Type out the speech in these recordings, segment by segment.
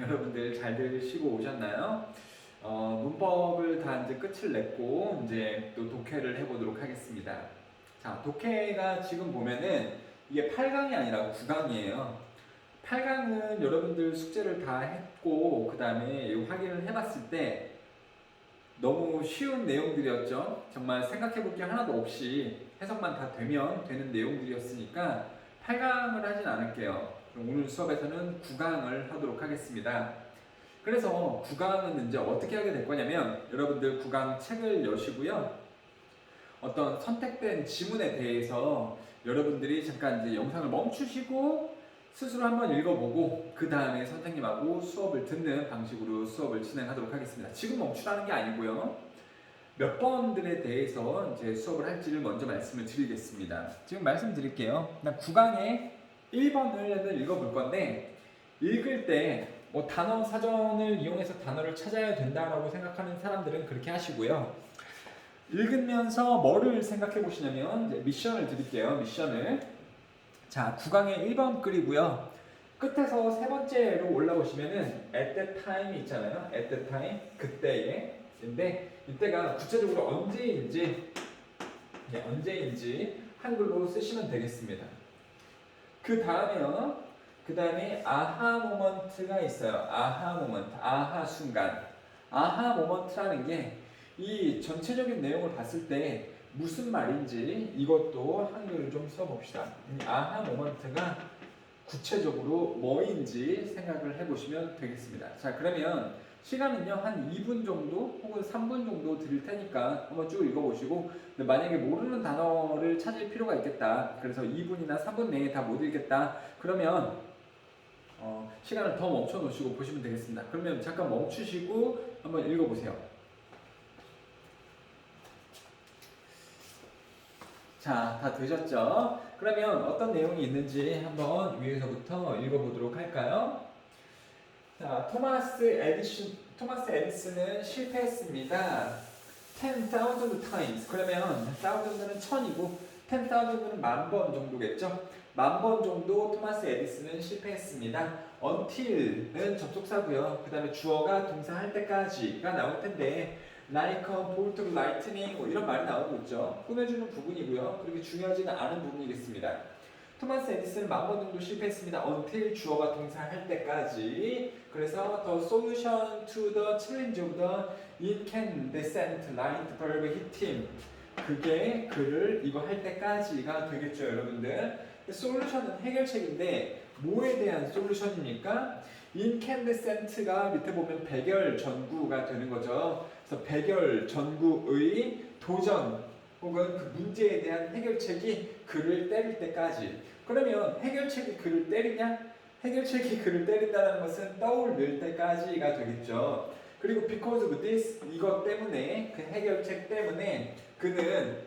여러분들 잘 들으시고 오셨나요? 문법을 다 이제 끝을 냈고 이제 또 독해를 해보도록 하겠습니다. 자, 독해가 지금 보면은 이게 8강이 아니라 9강이에요. 8강은 여러분들 숙제를 다 했고 그 다음에 확인을 해봤을 때 너무 쉬운 내용들이었죠. 정말 생각해볼 게 하나도 없이 해석만 다 되면 되는 내용들이었으니까 8강을 하진 않을게요. 그럼 오늘 수업에서는 9강을 하도록 하겠습니다. 그래서 9강은 이제 어떻게 하게 될 거냐면 여러분들 9강 책을 여시고요. 어떤 선택된 지문에 대해서 여러분들이 잠깐 이제 영상을 멈추시고 스스로 한번 읽어보고 그 다음에 선생님하고 수업을 듣는 방식으로 수업을 진행하도록 하겠습니다. 지금 멈추라는 게 아니고요. 몇 번들에 대해서 이제 수업을 할지를 먼저 말씀을 드리겠습니다. 지금 말씀드릴게요. 9강에 1번을 읽어볼 건데 읽을 때 뭐 단어 사전을 이용해서 단어를 찾아야 된다라고 생각하는 사람들은 그렇게 하시고요. 읽으면서 뭐를 생각해 보시냐면 이제 미션을 드릴게요. 미션을. 자, 9강에 1번 글이고요. 끝에서 세 번째로 올라오시면은 at that time 있잖아요. at that time 그때에. 근데 이때가 구체적으로 언제인지 한글로 쓰시면 되겠습니다. 그 다음에요. 그 다음에 아하 모먼트가 있어요. 아하 모먼트, 아하 순간. 아하 모먼트라는 게 이 전체적인 내용을 봤을 때 무슨 말인지 이것도 한글을 좀 써봅시다. 이 아하 모먼트가 구체적으로 뭐인지 생각을 해보시면 되겠습니다. 자, 그러면 시간은요 한 2분 정도 혹은 3분 정도 드릴 테니까 한번 쭉 읽어보시고, 근데 만약에 모르는 단어를 찾을 필요가 있겠다, 그래서 2분이나 3분 내에 다 못 읽겠다, 그러면 시간을 더 멈춰 놓으시고 보시면 되겠습니다. 그러면 잠깐 멈추시고 한번 읽어보세요. 자, 다 되셨죠? 그러면 어떤 내용이 있는지 한번 위에서부터 읽어보도록 할까요? 자, 토마스 에디슨은 실패했습니다. 10,000 times. 그러면 1000은 1000이고 10,000은 10,000번 정도겠죠? 10,000번 정도 토마스 에디슨은 실패했습니다. until은 접속사고요. 그 다음에 주어가 동사 할 때까지가 나올 텐데 like a bolt of lightning 뭐 이런 말이 나오고 있죠. 꾸며주는 부분이고요. 그렇게 중요하지는 않은 부분이겠습니다. 토마스 에디슨은 10,000번 정도 실패했습니다. until 주어가 동사 할 때까지. 그래서 the solution to the challenge of the incandescent light bulb hit him. 그게 그를 이거 할 때까지가 되겠죠, 여러분들. 솔루션은 해결책인데 뭐에 대한 솔루션입니까? incandescent가 밑에 보면 백열전구가 되는 거죠. 그래서 백열전구의 도전 혹은 그 문제에 대한 해결책이 그를 때릴 때까지. 그러면 해결책이 그를 때리냐? 해결책이 그를 때린다는 것은 떠오를 때까지가 되겠죠. 그리고 because of this, 이것 때문에, 그 해결책 때문에 그는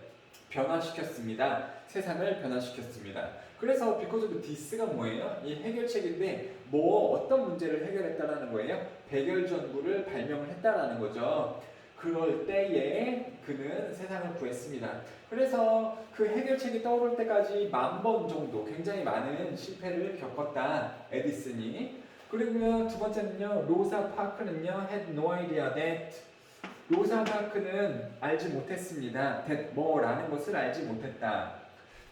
변화시켰습니다. 세상을 변화시켰습니다. 그래서 because of this가 뭐예요? 이 해결책인데 어떤 문제를 해결했다라는 거예요? 백열전구를 발명을 했다라는 거죠. 그럴 때에 그는 세상을 구했습니다. 그래서 그 해결책이 떠오를 때까지 10,000번 정도 굉장히 많은 실패를 겪었다, 에디슨이. 그리고 두 번째는요, 로사 파크는요, had no idea that. 로사 파크는 알지 못했습니다. that 뭐라는 것을 알지 못했다.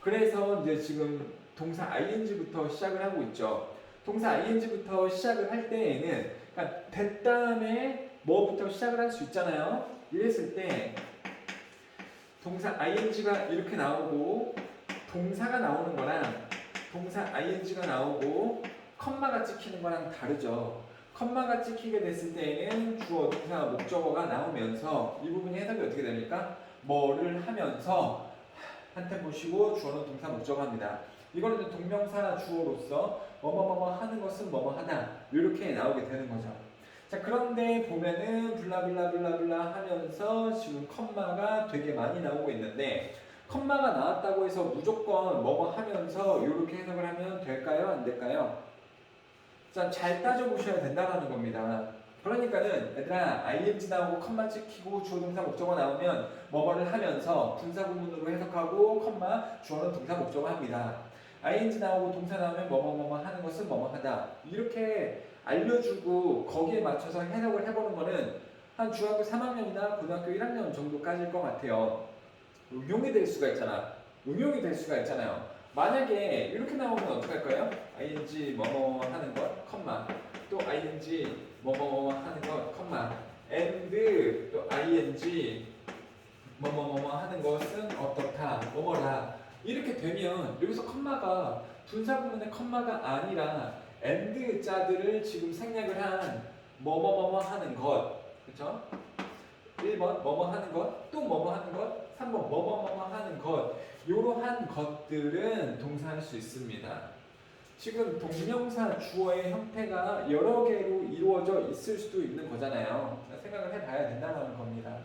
그래서 이제 지금 동사 ing부터 시작을 하고 있죠. 동사 ing부터 시작을 할 때에는, 그러니까 that 다음에 뭐부터 시작을 할 수 있잖아요. 이랬을 때 동사 ing가 이렇게 나오고 동사가 나오는 거랑 동사 ing가 나오고 컴마가 찍히는 거랑 다르죠. 컴마가 찍히게 됐을 때에는 주어, 동사, 목적어가 나오면서 이 부분이 해석이 어떻게 됩니까? 뭐를 하면서 한템 보시고 주어는 동사, 목적어 합니다. 이거는 동명사 주어로서 뭐뭐뭐 하는 것은 뭐뭐 하다 이렇게 나오게 되는 거죠. 자, 그런데 보면은 블라블라블라블라 하면서 지금 컴마가 되게 많이 나오고 있는데, 컴마가 나왔다고 해서 무조건 뭐뭐 하면서 이렇게 해석을 하면 될까요? 안 될까요? 자, 잘 따져보셔야 된다는 겁니다. 그러니까는 얘들아, ing 나오고 컴마 찍히고 주어 동사 목적어 나오면 뭐뭐를 하면서 분사 구문으로 해석하고 컴마 주어는 동사 목적어 합니다. ing 나오고 동사 나오면 뭐뭐뭐 하는 것은 뭐뭐 하다, 이렇게 알려주고 거기에 맞춰서 해석을 해보는 거는 한 중학교 3학년이나 고등학교 1학년 정도까지일 것 같아요. 응용이 될 수가 있잖아. 응용이 될 수가 있잖아요. 만약에 이렇게 나오면 어떡할까요? ing 뭐뭐 하는 것, 컴마 또 ing 뭐뭐 하는 것, 컴마 and 또 ing 뭐뭐 하는 것은 어떻다, 뭐뭐라 이렇게 되면 여기서 컴마가 분사구문의 컴마가 아니라 and 자들을 지금 생략을 한 뭐뭐뭐뭐 하는 것, 그렇죠? 1번 뭐뭐 하는 것, 또 뭐뭐 하는 것, 3번 뭐뭐뭐뭐 하는 것 이러한 것들은 동사할 수 있습니다. 지금 동명사 주어의 형태가 여러 개로 이루어져 있을 수도 있는 거잖아요. 생각을 해봐야 된다는 겁니다.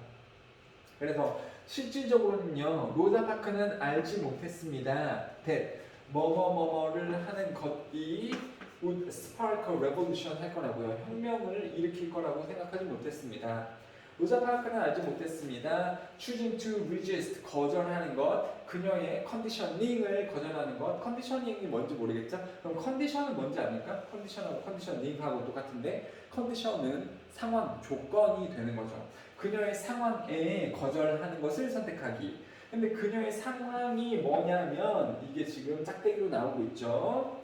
그래서 실질적으로는요, 로자 파크는 알지 못했습니다. that 뭐뭐뭐뭐를 하는 것이 would spark a revolution 할 거라고요. 혁명을 일으킬 거라고 생각하지 못했습니다. 로자 파크는 알지 못했습니다. choosing to resist 거절하는 것, 그녀의 컨디셔닝을 거절하는 것. 컨디셔닝이 뭔지 모르겠죠? 그럼 컨디션은 뭔지 압니까? 컨디션하고 컨디셔닝하고 똑같은데 컨디션은 상황, 조건이 되는 거죠. 그녀의 상황에 거절하는 것을 선택하기. 근데 그녀의 상황이 뭐냐면 이게 지금 짝대기로 나오고 있죠.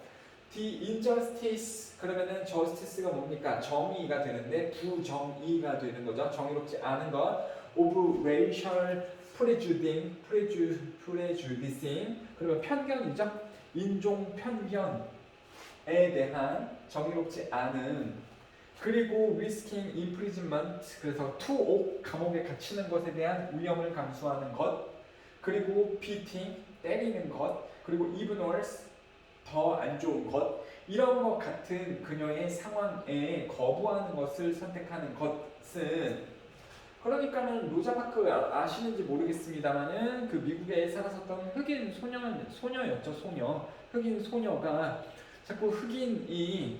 The injustice 그러면은 justice가 뭡니까? 정의가 되는데 부정의가 되는 거죠. 정의롭지 않은 것. of racial prejudicing 그러면 편견이죠. 인종 편견에 대한 정의롭지 않은 그리고 risking imprisonment 그래서 투옥 감옥에 갇히는 것에 대한 위험을 감수하는 것 그리고 beating 때리는 것 그리고 even worse 더 안 좋은 것 이런 것 같은 그녀의 상황에 거부하는 것을 선택하는 것은 그러니까는 로자 파크 아시는지 모르겠습니다만은 그 미국에 살았었던 흑인 소녀였죠. 소녀 흑인 소녀가 자꾸 흑인이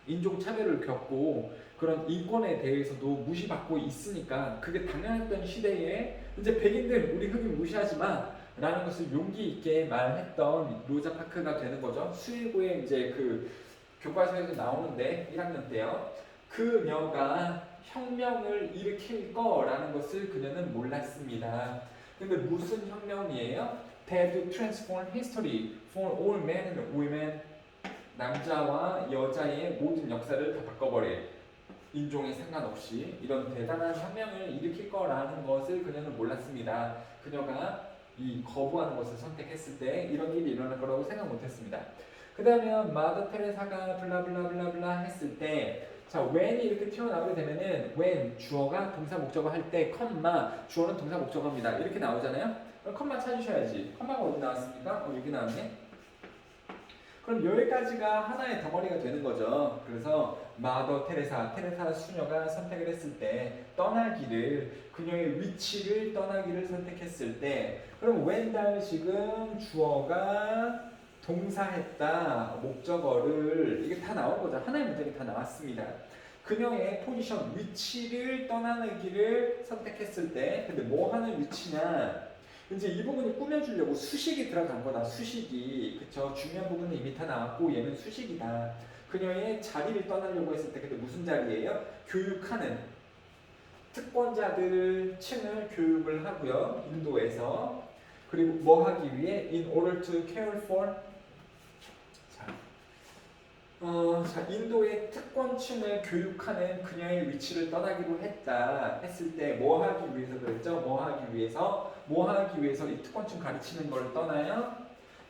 인종차별을 겪고 그런 인권에 대해서도 무시받고 있으니까 그게 당연했던 시대에 이제 백인들 우리 흑인 무시하지 마 라는 것을 용기 있게 말했던 로자 파크가 되는 거죠. 수일고에 이제 그 교과서에서 나오는데 1학년 때요. 그녀가 혁명을 일으킬 거라는 것을 그녀는 몰랐습니다. 근데 무슨 혁명이에요? That to transform history for all men and women 남자와 여자의 모든 역사를 다 바꿔버릴 인종에 상관없이 이런 대단한 혁명을 일으킬 거라는 것을 그녀는 몰랐습니다. 그녀가 이 거부하는 것을 선택했을 때 이런 일이 일어날 거라고 생각 못했습니다. 그 다음에 마더 테레사가 블라블라블라블라 했을 때 자, when이 이렇게 튀어나오게 되면은 when 주어가 동사 목적어 할 때 컴마 주어는 동사 목적어입니다. 이렇게 나오잖아요. 그럼 컴마 찾으셔야지. 컴마가 어디 나왔습니까? 여기 나왔네. 그럼 여기까지가 하나의 덩어리가 되는 거죠. 그래서 마더 테레사 수녀가 선택을 했을 때 떠나기를 그녀의 위치를 떠나기를 선택했을 때 그럼 when 다음에 지금 주어가 동사했다 목적어를 이게 다 나온 거죠. 하나의 문장이 다 나왔습니다. 그녀의 포지션 위치를 떠나기를 선택했을 때 근데 뭐 하는 위치냐 이제 이 부분이 꾸며주려고 수식이 들어간 거다. 수식이 그쵸 중요한 부분은 이미 다 나왔고 얘는 수식이다. 그녀의 자리를 떠나려고 했을 때 근데 무슨 자리예요? 교육하는 특권자들 층을 교육을 하고요. 인도에서 그리고 뭐 하기 위해 in order to care for 자, 인도의 특권층을 교육하는 그녀의 위치를 떠나기로 했다 했을 때 뭐 하기 위해서 그랬죠? 뭐 하기 위해서 이 특권층 가르치는 걸 떠나요?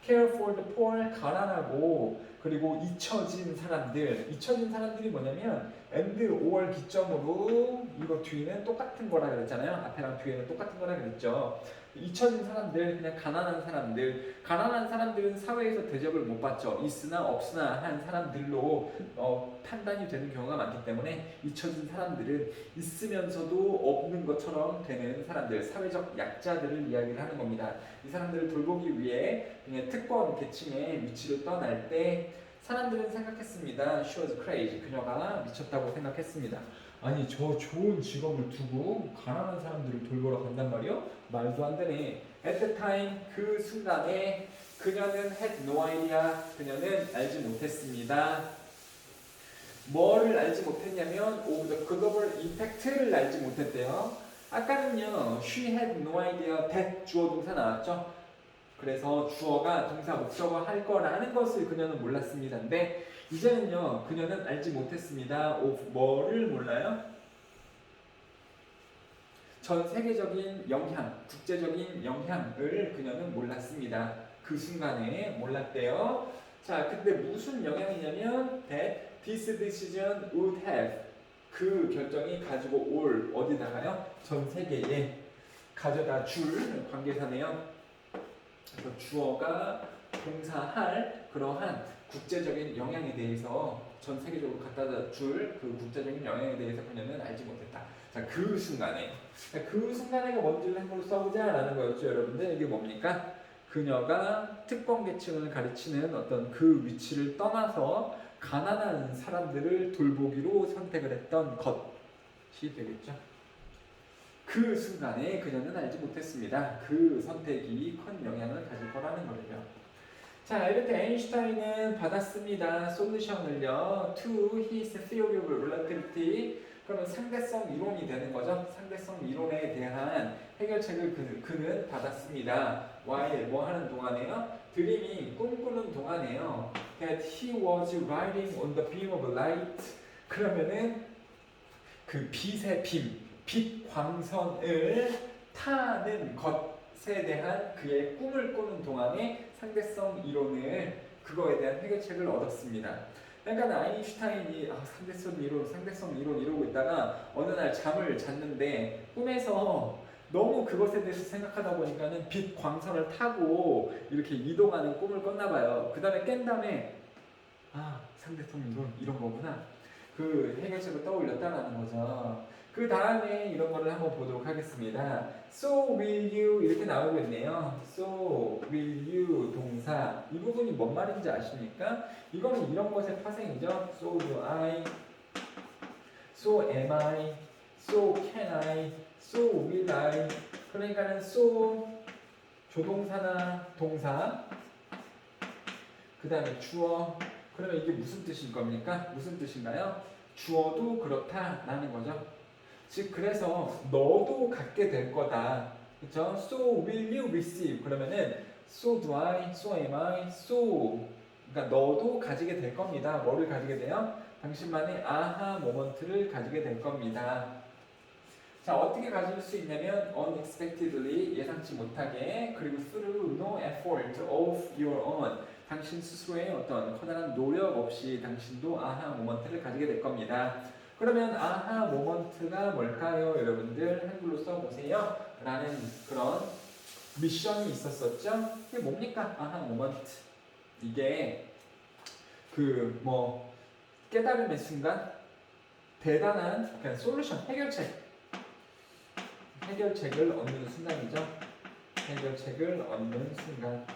care for the poor 가난하고 그리고 잊혀진 사람들이 뭐냐면 and or 기점으로 이거 뒤는 똑같은 거라 그랬잖아요. 앞에랑 뒤에는 똑같은 거라 그랬죠. 잊혀진 사람들, 그냥 가난한 사람들은 사회에서 대접을 못 받죠. 있으나 없으나 한 사람들로 판단이 되는 경우가 많기 때문에 잊혀진 사람들은 있으면서도 없는 것처럼 되는 사람들, 사회적 약자들을 이야기를 하는 겁니다. 이 사람들을 돌보기 위해 그냥 특권 계층의 위치를 떠날 때 사람들은 생각했습니다. She was crazy. 그녀가 미쳤다고 생각했습니다. 아니 저 좋은 직업을 두고 가난한 사람들을 돌보러 간단 말이요? 말도 안 되네. At the time 그 순간에 그녀는 had no idea. 그녀는 알지 못했습니다. 뭐를 알지 못했냐면 of the global impact를 알지 못했대요. 아까는요, she had no idea that 주어 동사 나왔죠. 그래서 주어가 동사 목적어 할 거라는 것을 그녀는 몰랐습니다. 근데 이제는요, 그녀는 알지 못했습니다. of 뭐를 몰라요? 전 세계적인 영향, 국제적인 영향을 그녀는 몰랐습니다. 그 순간에 몰랐대요. 자, 근데 무슨 영향이냐면 that this decision would have 그 결정이 가지고 올 어디다가요? 전 세계에 가져다 줄 관계사네요. 그래서 주어가 동사할 그러한 국제적인 영향에 대해서 전 세계적으로 갖다 줄 그 국제적인 영향에 대해서 그녀는 알지 못했다. 자, 그 순간에 그 순간에가 뭔지를 한번 써보자라는 거였죠, 여러분들. 이게 뭡니까? 그녀가 특권 계층을 가르치는 어떤 그 위치를 떠나서 가난한 사람들을 돌보기로 선택을 했던 것이 되겠죠. 그 순간에 그녀는 알지 못했습니다. 그 선택이 큰 영향을 가질 거라는 거예요. 자, 이렇게 아인슈타인은 받았습니다. 솔루션을요. To his theory of relativity. 그러면 상대성 이론이 되는 거죠. 상대성 이론에 대한 해결책을 그는 받았습니다. while 뭐 하는 동안에요? dreaming 꿈꾸는 동안에요. That he was riding on the beam of light. 그러면은 그 빛의 빔, 빛 광선을 타는 것에 대한 그의 꿈을 꾸는 동안에 상대성 이론을 그거에 대한 해결책을 얻었습니다. 그러니까 아인슈타인이 상대성 이론 이러고 있다가 어느 날 잠을 잤는데 꿈에서 너무 그것에 대해서 생각하다 보니까는 빛 광선을 타고 이렇게 이동하는 꿈을 꿨나 봐요. 그 다음에 깬 다음에 상대성 이론 이런 거구나. 그 해결책을 떠올렸다라는 거죠. 그 다음에 이런 거를 한번 보도록 하겠습니다. So will you 이렇게 나오고 있네요. So will you 동사 이 부분이 뭔 말인지 아십니까? 이거는 이런 것의 파생이죠. So do I, so am I, so can I, so will I. 그러니까는 so 조동사나 동사 그 다음에 주어. 그러면 이게 무슨 뜻인 겁니까? 무슨 뜻인가요? 주어도 그렇다라는 거죠. 즉 그래서 너도 갖게 될 거다. 그렇죠? So will you receive. 그러면은 so do I, so am I, so 그러니까 너도 가지게 될 겁니다. 뭐를 가지게 돼요? 당신만의 아하 모먼트를 가지게 될 겁니다. 자, 어떻게 가질 수 있냐면 unexpectedly 예상치 못하게 그리고 through no effort of your own 당신 스스로의 어떤 커다란 노력 없이 당신도 아하 모먼트를 가지게 될 겁니다. 그러면 아하 모먼트가 뭘까요? 여러분들 한글로 써보세요. 라는 그런 미션이 있었었죠. 이게 뭡니까? 아하 모먼트. 이게 그 뭐 깨달음의 순간 대단한 그냥 솔루션 해결책을 얻는 순간이죠. 해결책을 얻는 순간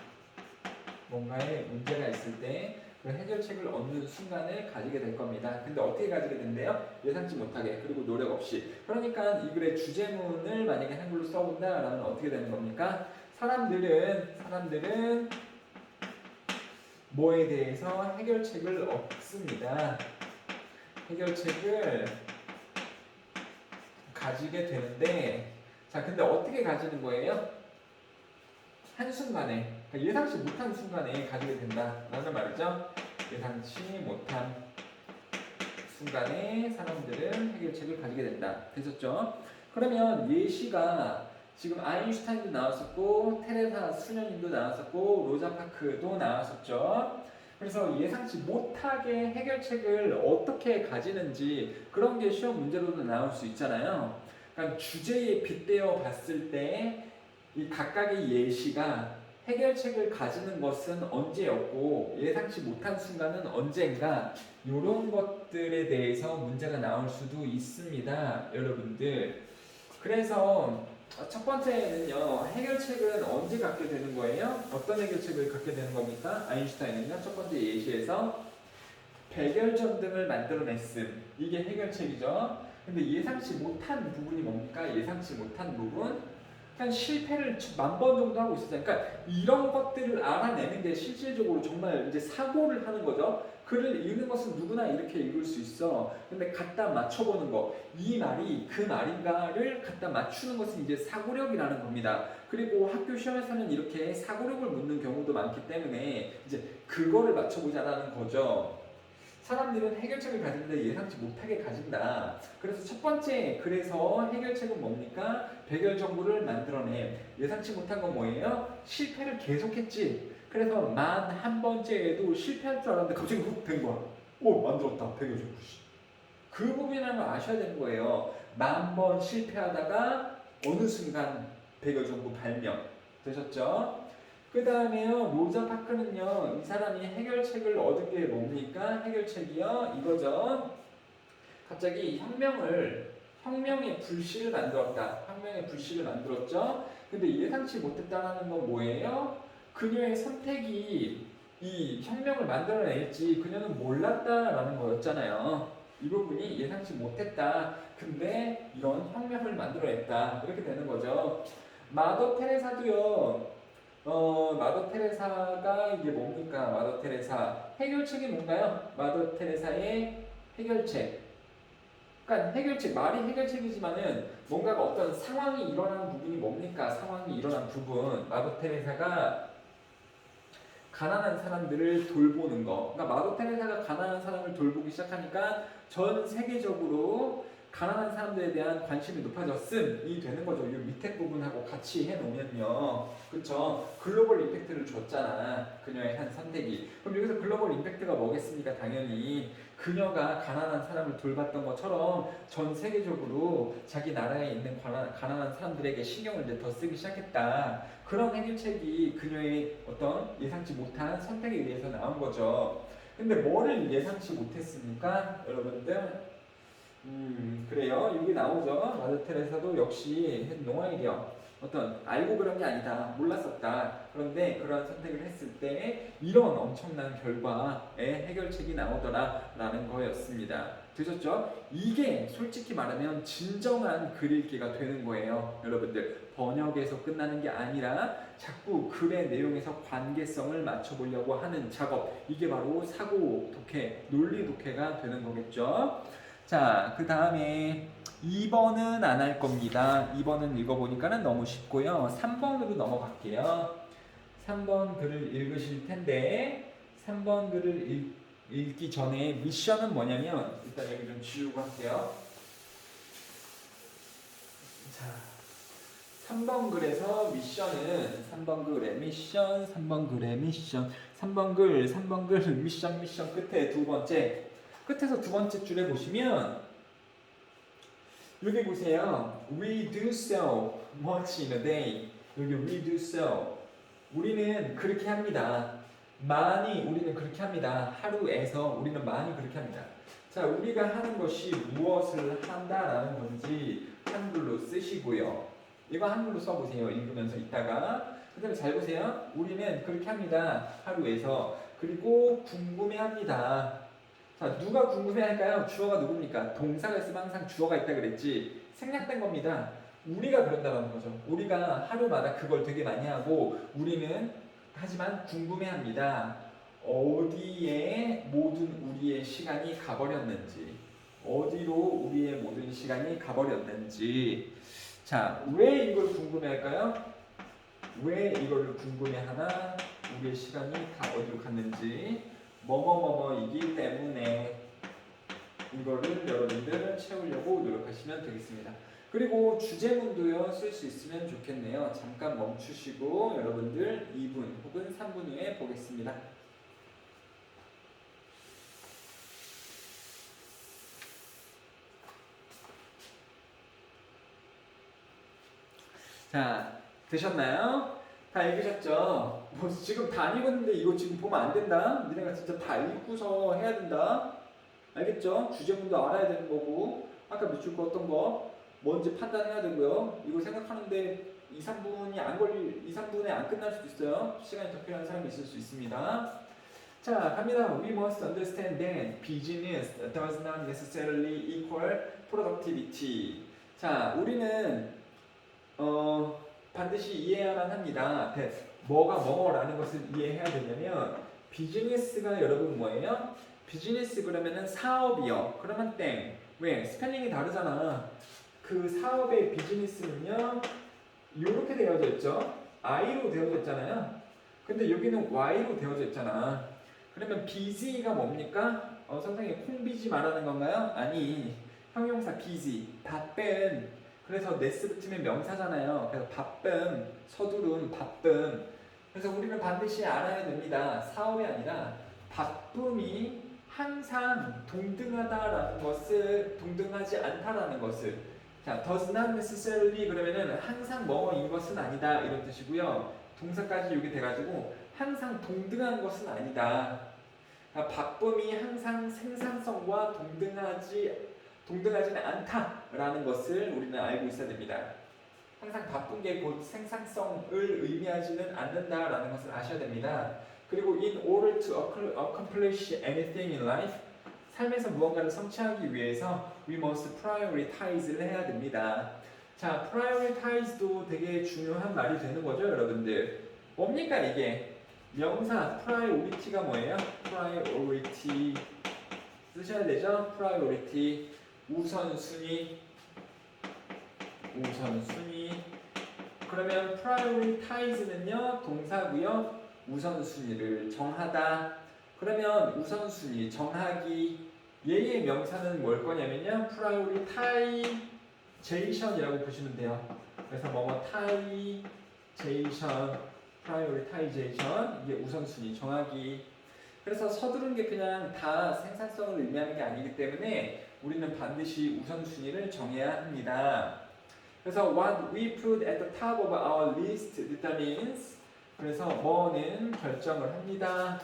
뭔가에 문제가 있을 때 그 해결책을 얻는 순간을 가지게 될 겁니다. 근데 어떻게 가지게 된대요? 예상치 못하게 그리고 노력 없이. 그러니까 이 글의 주제문을 만약에 한글로 써본다라면 어떻게 되는 겁니까? 사람들은 뭐에 대해서 해결책을 얻습니다. 해결책을 가지게 되는데 자 근데 어떻게 가지는 거예요? 한순간에 그러니까 예상치 못한 순간에 가지게 된다라는 말이죠. 예상치 못한 순간에 사람들은 해결책을 가지게 된다. 되셨죠? 그러면 예시가 지금 아인슈타인도 나왔었고 테레사 수녀님도 나왔었고 로자 파크도 나왔었죠. 그래서 예상치 못하게 해결책을 어떻게 가지는지 그런 게 시험 문제로도 나올 수 있잖아요. 그러니까 주제에 빗대어 봤을 때 이 각각의 예시가 해결책을 가지는 것은 언제였고 예상치 못한 순간은 언젠가 이런 것들에 대해서 문제가 나올 수도 있습니다, 여러분들. 그래서 첫 번째는요, 해결책은 언제 갖게 되는 거예요? 어떤 해결책을 갖게 되는 겁니까? 아인슈타인은요, 첫 번째 예시에서 백열전등을 만들어냈음. 이게 해결책이죠. 근데 예상치 못한 부분이 뭡니까? 예상치 못한 부분? 한 실패를 10,000번 정도 하고 있었어요. 그러니까 이런 것들을 알아내는 게 실질적으로 정말 이제 사고를 하는 거죠. 글을 읽는 것은 누구나 이렇게 읽을 수 있어. 근데 갖다 맞춰보는 거, 이 말이 그 말인가를 갖다 맞추는 것은 이제 사고력이라는 겁니다. 그리고 학교 시험에서는 이렇게 사고력을 묻는 경우도 많기 때문에 이제 그거를 맞춰보자라는 거죠. 사람들은 해결책을 가진데 예상치 못하게 가진다. 그래서 첫 번째, 그래서 해결책은 뭡니까? 백열 정보를 만들어내. 예상치 못한 건 뭐예요? 실패를 계속했지. 그래서 만 한 번째에도 실패할 줄 알았는데 갑자기 훅 된 거야. 오, 만들었다. 백열 정보. 그 부분이라는 걸 아셔야 되는 거예요. 10,000번 실패하다가 어느 순간 백열 정보 발명. 되셨죠? 그 다음에요, 로자 파크는요, 이 사람이 해결책을 얻은 게 뭡니까? 해결책이요, 이거죠. 갑자기 혁명의 불씨를 만들었다. 혁명의 불씨를 만들었죠. 근데 예상치 못했다는 건 뭐예요? 그녀의 선택이 이 혁명을 만들어낼지 그녀는 몰랐다라는 거였잖아요. 이 부분이 예상치 못했다. 근데 이런 혁명을 만들어냈다. 이렇게 되는 거죠. 마더 테레사도요. 마더 테레사가 이게 뭡니까? 마더 테레사 해결책이 뭔가요? 마더 테레사의 해결책. 그러니까 해결책 말이 해결책이지만은 뭔가가 어떤 상황이 일어난 부분이 뭡니까? 상황이 일어난 부분. 마더 테레사가 가난한 사람들을 돌보는 거. 그러니까 마더 테레사가 가난한 사람을 돌보기 시작하니까 전 세계적으로 가난한 사람들에 대한 관심이 높아졌음이 되는 거죠. 이 밑에 부분하고 같이 해놓으면요. 그쵸? 글로벌 임팩트를 줬잖아. 그녀의 한 선택이. 그럼 여기서 글로벌 임팩트가 뭐겠습니까? 당연히 그녀가 가난한 사람을 돌봤던 것처럼 전 세계적으로 자기 나라에 있는 가난한 사람들에게 신경을 이제 더 쓰기 시작했다. 그런 해결책이 그녀의 어떤 예상치 못한 선택에 의해서 나온 거죠. 근데 뭐를 예상치 못했습니까? 여러분들? 그래요. 여기 나오죠. 마더 테레사도 역시 농아일이요. 어떤 알고 그런 게 아니다. 몰랐었다. 그런데 그러한 선택을 했을 때 이런 엄청난 결과의 해결책이 나오더라라는 거였습니다. 되셨죠? 이게 솔직히 말하면 진정한 글 읽기가 되는 거예요. 여러분들 번역에서 끝나는 게 아니라 자꾸 글의 내용에서 관계성을 맞춰보려고 하는 작업. 이게 바로 사고 독해, 논리 독해가 되는 거겠죠. 자, 그 다음에 2번은 안 할 겁니다. 2번은 읽어보니까는 너무 쉽고요. 3번으로 넘어갈게요. 3번 글을 읽으실 텐데 3번 글을 읽기 전에 미션은 뭐냐면 일단 여기 좀 지우고 할게요. 자, 3번 글에서 미션은 3번 글의 미션, 3번 글의 미션, 3번 글 미션 끝에 두 번째 끝에서 두 번째 줄에 보시면 여기 보세요. We do so much in a day. 여기 we do so. 우리는 그렇게 합니다. 우리는 그렇게 합니다. 하루에서 우리는 많이 그렇게 합니다. 자, 우리가 하는 것이 무엇을 한다라는 건지 한글로 쓰시고요. 이거 한글로 써보세요. 읽으면서 이따가. 그 다음에 잘 보세요. 우리는 그렇게 합니다. 하루에서. 그리고 궁금해합니다. 자, 누가 궁금해할까요? 주어가 누굽니까? 동사가 있으면 항상 주어가 있다 그랬지. 생략된 겁니다. 우리가 그런다는 거죠. 우리가 하루마다 그걸 되게 많이 하고 우리는 하지만 궁금해합니다. 어디에 모든 우리의 시간이 가버렸는지, 어디로 우리의 모든 시간이 가버렸는지. 자, 왜 이걸 궁금해할까요? 왜 이거를 궁금해하나? 우리의 시간이 다 어디로 갔는지. 뭐뭐뭐뭐이기 때문에 이거를 여러분들 채우려고 노력하시면 되겠습니다. 그리고 주제문도요 쓸 수 있으면 좋겠네요. 잠깐 멈추시고 여러분들 2분 혹은 3분 후에 보겠습니다. 자, 되셨나요? 다 읽으셨죠? 뭐 지금 다 읽었는데 이거 지금 보면 안 된다. 니네가 진짜 다 읽고서 해야 된다. 알겠죠? 주제문도 알아야 되는 거고 아까 밑줄 거 어떤 거 뭔지 판단해야 되고요. 이거 생각하는데 2, 3분에 안 끝날 수도 있어요. 시간이 더 필요한 사람이 있을 수 있습니다. 자, 갑니다. We must understand that business does not necessarily equal productivity. 자, 우리는 반드시 이해해야만 합니다. 뭐가 뭐라는 것을 이해해야 되냐면 비즈니스가 여러분 뭐예요? 비즈니스 그러면은 사업이요. 그러면 땡. 왜? 스펠링이 다르잖아. 그 사업의 비즈니스는요. 이렇게 되어져 있죠. I로 되어져 있잖아요. 근데 여기는 Y로 되어져 있잖아. 그러면 busy가 뭡니까? 선생님 콩비지 말하는 건가요? 아니. 형용사 busy. 바쁜. 그래서 ness 붙으면 명사잖아요. 그래서 바쁨, 서두름, 바쁨. 그래서 우리는 반드시 알아야 됩니다. 사업이 아니라 바쁨이 항상 동등하다라는 것을, 동등하지 않다라는 것을. 자, does not necessarily 그러면은 항상 뭐인 것은 아니다 이런 뜻이고요. 동사까지 여기 돼가지고 항상 동등한 것은 아니다. 그러니까 바쁨이 항상 생산성과 동등하지는 않다라는 것을 우리는 알고 있어야 됩니다. 항상 바쁜 게 곧 생산성을 의미하지는 않는다라는 것을 아셔야 됩니다. 그리고 in order to accomplish anything in life, 삶에서 무언가를 성취하기 위해서 we must prioritize를 해야 됩니다. 자, prioritize도 되게 중요한 말이 되는 거죠, 여러분들. 뭡니까 이게? 명사 priority가 뭐예요? priority 쓰셔야 되죠? priority 우선순위. 그러면 prioritize는요 동사고요. 우선순위를 정하다. 그러면 우선순위 정하기. 얘의 명사는 뭘 거냐면요 prioritization이라고 보시면 돼요. 그래서 prioritization 이게 우선순위 정하기. 그래서 서두른 게 그냥 다 생산성을 의미하는 게 아니기 때문에 우리는 반드시 우선순위를 정해야 합니다. 그래서 what we put at the top of our list determines. 그래서 뭐는 결정을 합니다.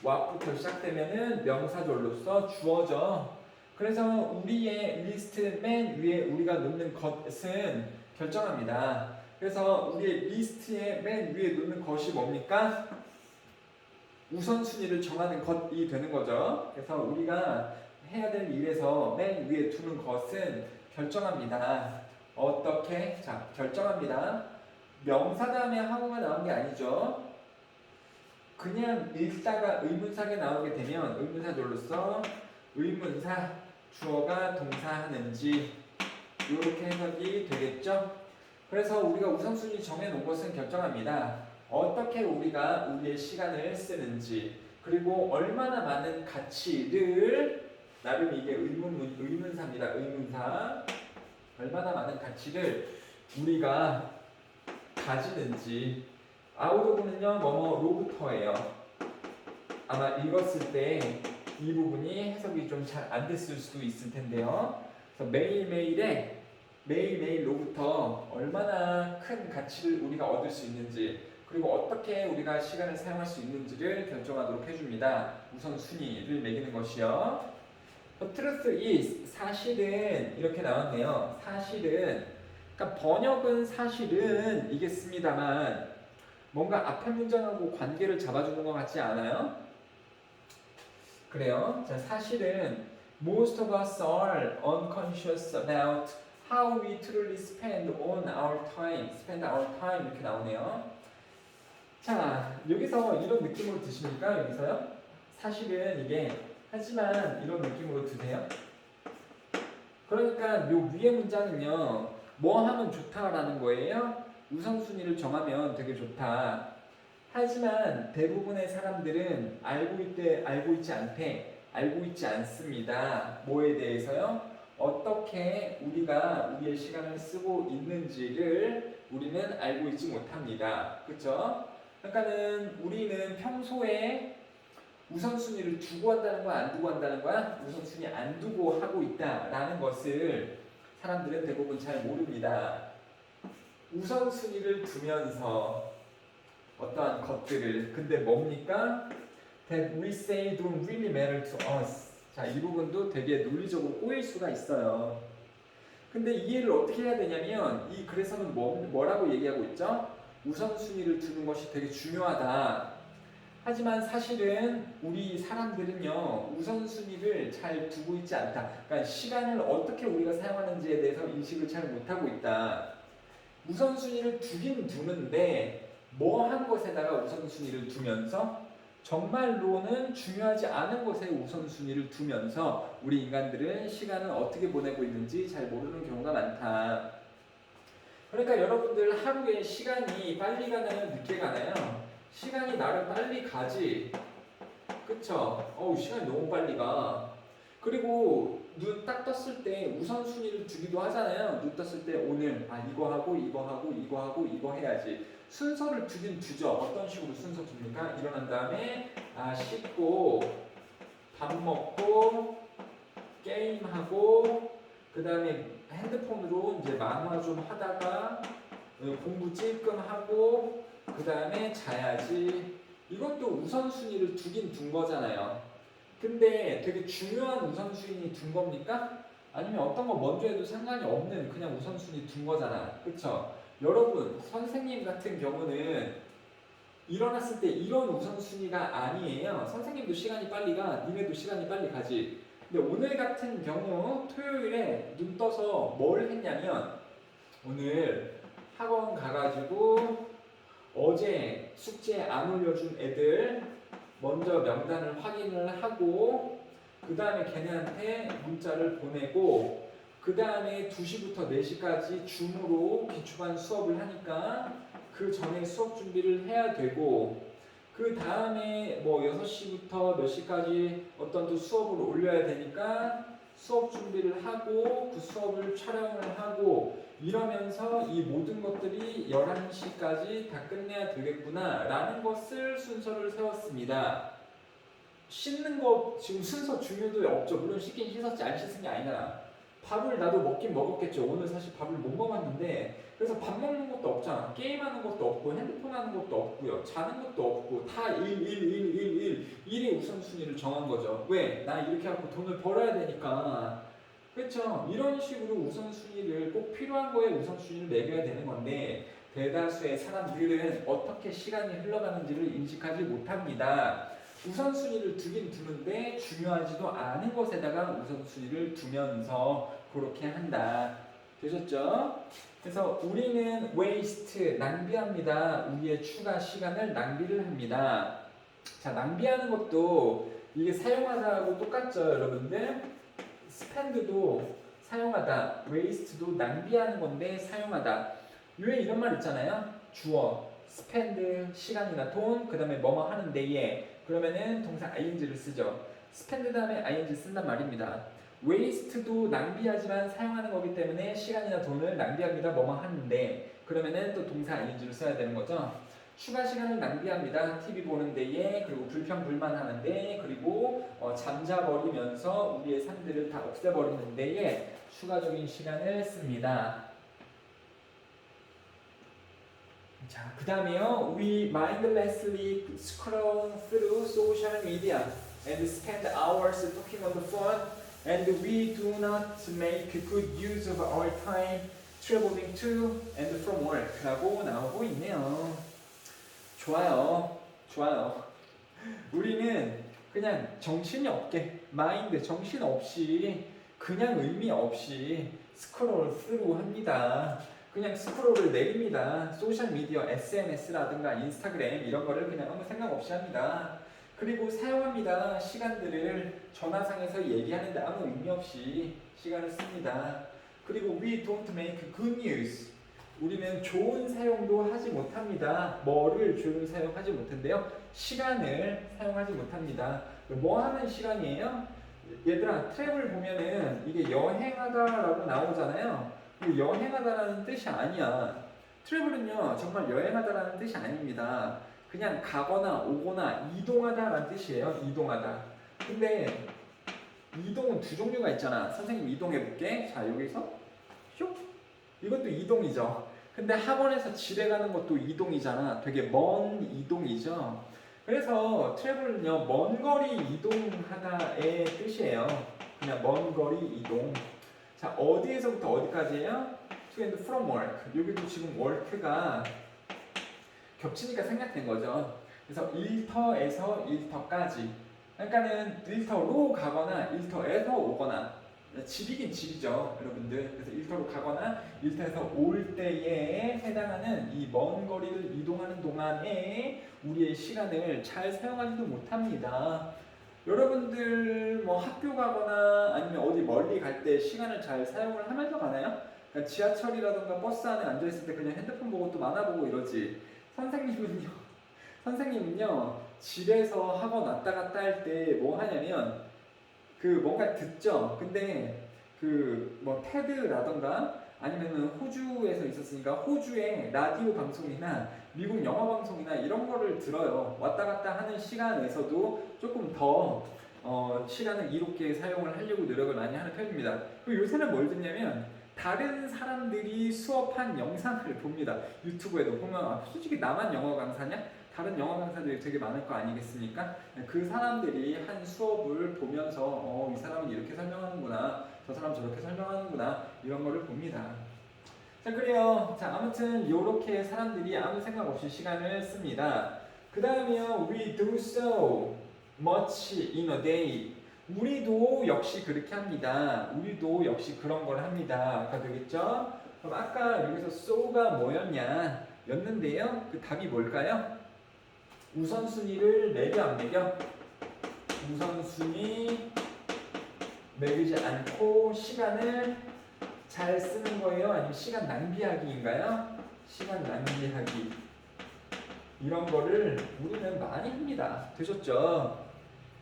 what부터 시작되면은 명사절로서 주어져. 그래서 우리의 리스트 맨 위에 우리가 놓는 것은 결정합니다. 그래서 우리의 리스트의 맨 위에 놓는 것이 뭡니까? 우선순위를 정하는 것이 되는 거죠. 그래서 우리가 해야 될 일에서 맨 위에 두는 것은 결정합니다. 어떻게? 자, 결정합니다. 명사 다음에 하고가 나온 게 아니죠. 그냥 읽다가 의문사가 나오게 되면 의문사절로서 의문사, 주어가 동사하는지 이렇게 해석이 되겠죠. 그래서 우리가 우선순위 정해놓은 것은 결정합니다. 어떻게 우리가 우리의 시간을 쓰는지, 그리고 얼마나 많은 가치를, 나름 이게 의문사입니다. 의문사. 얼마나 많은 가치를 우리가 가지는지. 아웃오브는요 뭐뭐로부터예요. 아마 읽었을 때 이 부분이 해석이 좀 잘 안 됐을 수도 있을 텐데요. 그래서 매일매일로부터 얼마나 큰 가치를 우리가 얻을 수 있는지, 그리고 어떻게 우리가 시간을 사용할 수 있는지를 결정하도록 해줍니다. 우선순위를 매기는 것이요. The truth is, 사실은 이렇게 나왔네요. 사실은, 그러니까 번역은 사실은 이겠습니다만 뭔가 앞에 문장하고 관계를 잡아주는 것 같지 않아요? 그래요. 자, 사실은 most of us are unconscious about how we truly spend our time 이렇게 나오네요. 자, 여기서 이런 느낌으로 드십니까? 여기서요? 사실은 이게 하지만 이런 느낌으로 드세요? 그러니까 요 위에 문장은요 뭐 하면 좋다라는 거예요? 우선순위를 정하면 되게 좋다. 하지만 대부분의 사람들은 알고 있지 않습니다. 뭐에 대해서요? 어떻게 우리가 우리의 시간을 쓰고 있는지를 우리는 알고 있지 못합니다. 그렇죠? 그러니까는 우리는 평소에 우선순위를 두고 한다는 거야, 안 두고 한다는 거야? 우선순위 안 두고 하고 있다라는 것을 사람들은 대부분 잘 모릅니다. 우선순위를 두면서 어떠한 것들을, 근데 뭡니까? That we say don't really matter to us. 자, 이 부분도 되게 논리적으로 꼬일 수가 있어요. 근데 이해를 어떻게 해야 되냐면 이 글에서는 뭐라고 얘기하고 있죠? 우선순위를 두는 것이 되게 중요하다. 하지만 사실은 우리 사람들은요 우선순위를 잘 두고 있지 않다. 그러니까 시간을 어떻게 우리가 사용하는지에 대해서 인식을 잘 못하고 있다. 우선순위를 두긴 두는데 뭐 한 곳에다가 우선순위를 두면서 정말로는 중요하지 않은 곳에 우선순위를 두면서 우리 인간들은 시간을 어떻게 보내고 있는지 잘 모르는 경우가 많다. 그러니까 여러분들 하루에 시간이 빨리 가나요? 늦게 가나요? 시간이 나름 빨리 가지. 그쵸? 시간이 너무 빨리 가. 그리고 눈 딱 떴을 때 우선순위를 두기도 하잖아요. 눈 떴을 때 오늘 이거 하고 이거 하고 이거 하고 이거 해야지. 순서를 두긴 두죠. 어떤 식으로 순서 둡니까? 일어난 다음에 씻고 밥 먹고 게임하고 그 다음에 핸드폰으로 이제 만화 좀 하다가 공부 찔끔 하고 그 다음에 자야지. 이것도 우선순위를 두긴 둔 거잖아요. 근데 되게 중요한 우선순위 둔 겁니까? 아니면 어떤 거 먼저 해도 상관이 없는 그냥 우선순위 둔 거잖아. 그쵸? 여러분, 선생님 같은 경우는 일어났을 때 이런 우선순위가 아니에요. 선생님도 시간이 빨리 가, 니네도 시간이 빨리 가지. 근데 오늘 같은 경우 토요일에 눈 떠서 뭘 했냐면 오늘 학원 가가지고 어제 숙제 안 올려준 애들 먼저 명단을 확인을 하고 그 다음에 걔네한테 문자를 보내고 그 다음에 2시부터 4시까지 줌으로 기초반 수업을 하니까 그 전에 수업 준비를 해야 되고 그 다음에 뭐 6시부터 몇 시까지 어떤 또 수업을 올려야 되니까 수업 준비를 하고 그 수업을 촬영을 하고 이러면서 이 모든 것들이 11시까지 다 끝내야 되겠구나 라는 것을 순서를 세웠습니다. 씻는 거 지금 순서 중요도에 없죠. 물론 씻긴 씻었지 안 씻은 게 아니잖아. 밥을 나도 먹긴 먹었겠죠. 오늘 사실 밥을 못 먹었는데 그래서 밥 먹는 것도 없잖아. 게임하는 것도 없고 핸드폰 하는 것도 없고요. 자는 것도 없고 다 1의 우선순위를 정한 거죠. 왜? 나 이렇게 하고 돈을 벌어야 되니까. 그렇죠? 이런 식으로 우선순위를 꼭 필요한 거에 우선순위를 매겨야 되는 건데 대다수의 사람들은 어떻게 시간이 흘러가는지를 인식하지 못합니다. 우선순위를 두긴 두는데 중요하지도 않은 것에다가 우선순위를 두면서 그렇게 한다. 되셨죠? 그래서 우리는 waste, 낭비합니다. 우리의 추가 시간을 낭비를 합니다. 자, 낭비하는 것도 이게 사용하다하고 똑같죠, 여러분들? spend도 사용하다, waste도 낭비하는 건데 사용하다. 왜 이런 말 있잖아요. 주어, spend, 시간이나 돈, 그 다음에 뭐뭐 하는 데에 그러면은 동사 ing를 쓰죠. spend 다음에 ing 쓴단 말입니다. waste도 낭비하지만 사용하는 거기 때문에 시간이나 돈을 낭비합니다. 뭐뭐 하는데 그러면은 또 동사 ing를 써야 되는 거죠. 추가 시간을 낭비합니다. TV 보는 데에 그리고 불평불만하는 데 그리고 잠자버리면서 우리의 삶들을 다 없애버리는 데에 추가적인 시간을 씁니다. 자, 그 다음에요. We mindlessly scroll through social media and spend hours talking on the phone and we do not make good use of our time traveling to and from work 라고 나오고 있네요. 좋아요. 좋아요. 우리는 그냥 정신이 없게 마인드 정신 없이 그냥 의미 없이 스크롤 스루 합니다. 그냥 스크롤을 내립니다. 소셜미디어, SNS라든가 인스타그램 이런 거를 그냥 아무 생각 없이 합니다. 그리고 사용합니다. 시간들을 전화상에서 얘기하는데 아무 의미 없이 시간을 씁니다. 그리고 we don't make good use. 우리는 좋은 사용도 하지 못합니다. 뭐를 좋은 사용하지 못한대요? 시간을 사용하지 못합니다. 뭐 하는 시간이에요? 얘들아, 트래블 보면은 이게 여행하다라고 나오잖아요. 여행하다라는 뜻이 아니야. 트래블은요 정말 여행하다라는 뜻이 아닙니다. 그냥 가거나 오거나 이동하다라는 뜻이에요. 이동하다. 근데 이동은 두 종류가 있잖아. 선생님 이동해볼게. 자, 여기서 슉, 이것도 이동이죠. 근데 학원에서 집에 가는 것도 이동이잖아. 되게 먼 이동이죠. 그래서 트래블은요 먼 거리 이동하다의 뜻이에요. 그냥 먼 거리 이동. 자, 어디에서부터 어디까지예요? To and from work. 여기도 지금 work가 겹치니까 생략된 거죠. 그래서 일터에서 일터까지. 그러니까는 일터로 가거나 일터에서 오거나 집이긴 집이죠, 여러분들. 그래서 일터로 가거나 일터에서 올 때에 해당하는 이 먼 거리를 이동하는 동안에 우리의 시간을 잘 사용하지도 못합니다. 여러분들 뭐 학교 가거나 아니면 어디 멀리 갈 때 시간을 잘 사용을 하면서 가나요? 그러니까 지하철이라던가 버스 안에 앉아있을 때 그냥 핸드폰 보고 또 만화 보고 이러지. 선생님은요, 선생님은요, 집에서 학원 왔다 갔다 할 때 뭐 하냐면 그 뭔가 듣죠. 근데 그 뭐 테드라던가 아니면은 호주에서 있었으니까 호주의 라디오 방송이나 미국 영화 방송이나 이런 거를 들어요. 왔다 갔다 하는 시간에서도 조금 더 시간을 이롭게 사용을 하려고 노력을 많이 하는 편입니다. 그리고 요새는 뭘 듣냐면 다른 사람들이 수업한 영상을 봅니다. 유튜브에도 보면 솔직히 나만 영어 강사냐? 다른 영어 강사들이 되게 많을 거 아니겠습니까? 그 사람들이 한 수업을 보면서 이 사람은 이렇게 설명하는구나, 저 사람 저렇게 설명하는구나, 이런 거를 봅니다. 자, 그래요. 자, 아무튼 이렇게 사람들이 아무 생각 없이 시간을 씁니다. 그 다음에요, we do so much in a day. 우리도 역시 그렇게 합니다. 우리도 역시 그런 걸 합니다. 아까 되겠죠? 그럼 아까 여기서 so가 뭐였냐 였는데요. 그 답이 뭘까요? 우선순위를 매겨 안 매겨? 우선순위 매기지 않고 시간을 잘 쓰는 거예요? 아니면 시간 낭비하기인가요? 시간 낭비하기. 이런 거를 우리는 많이 합니다. 되셨죠?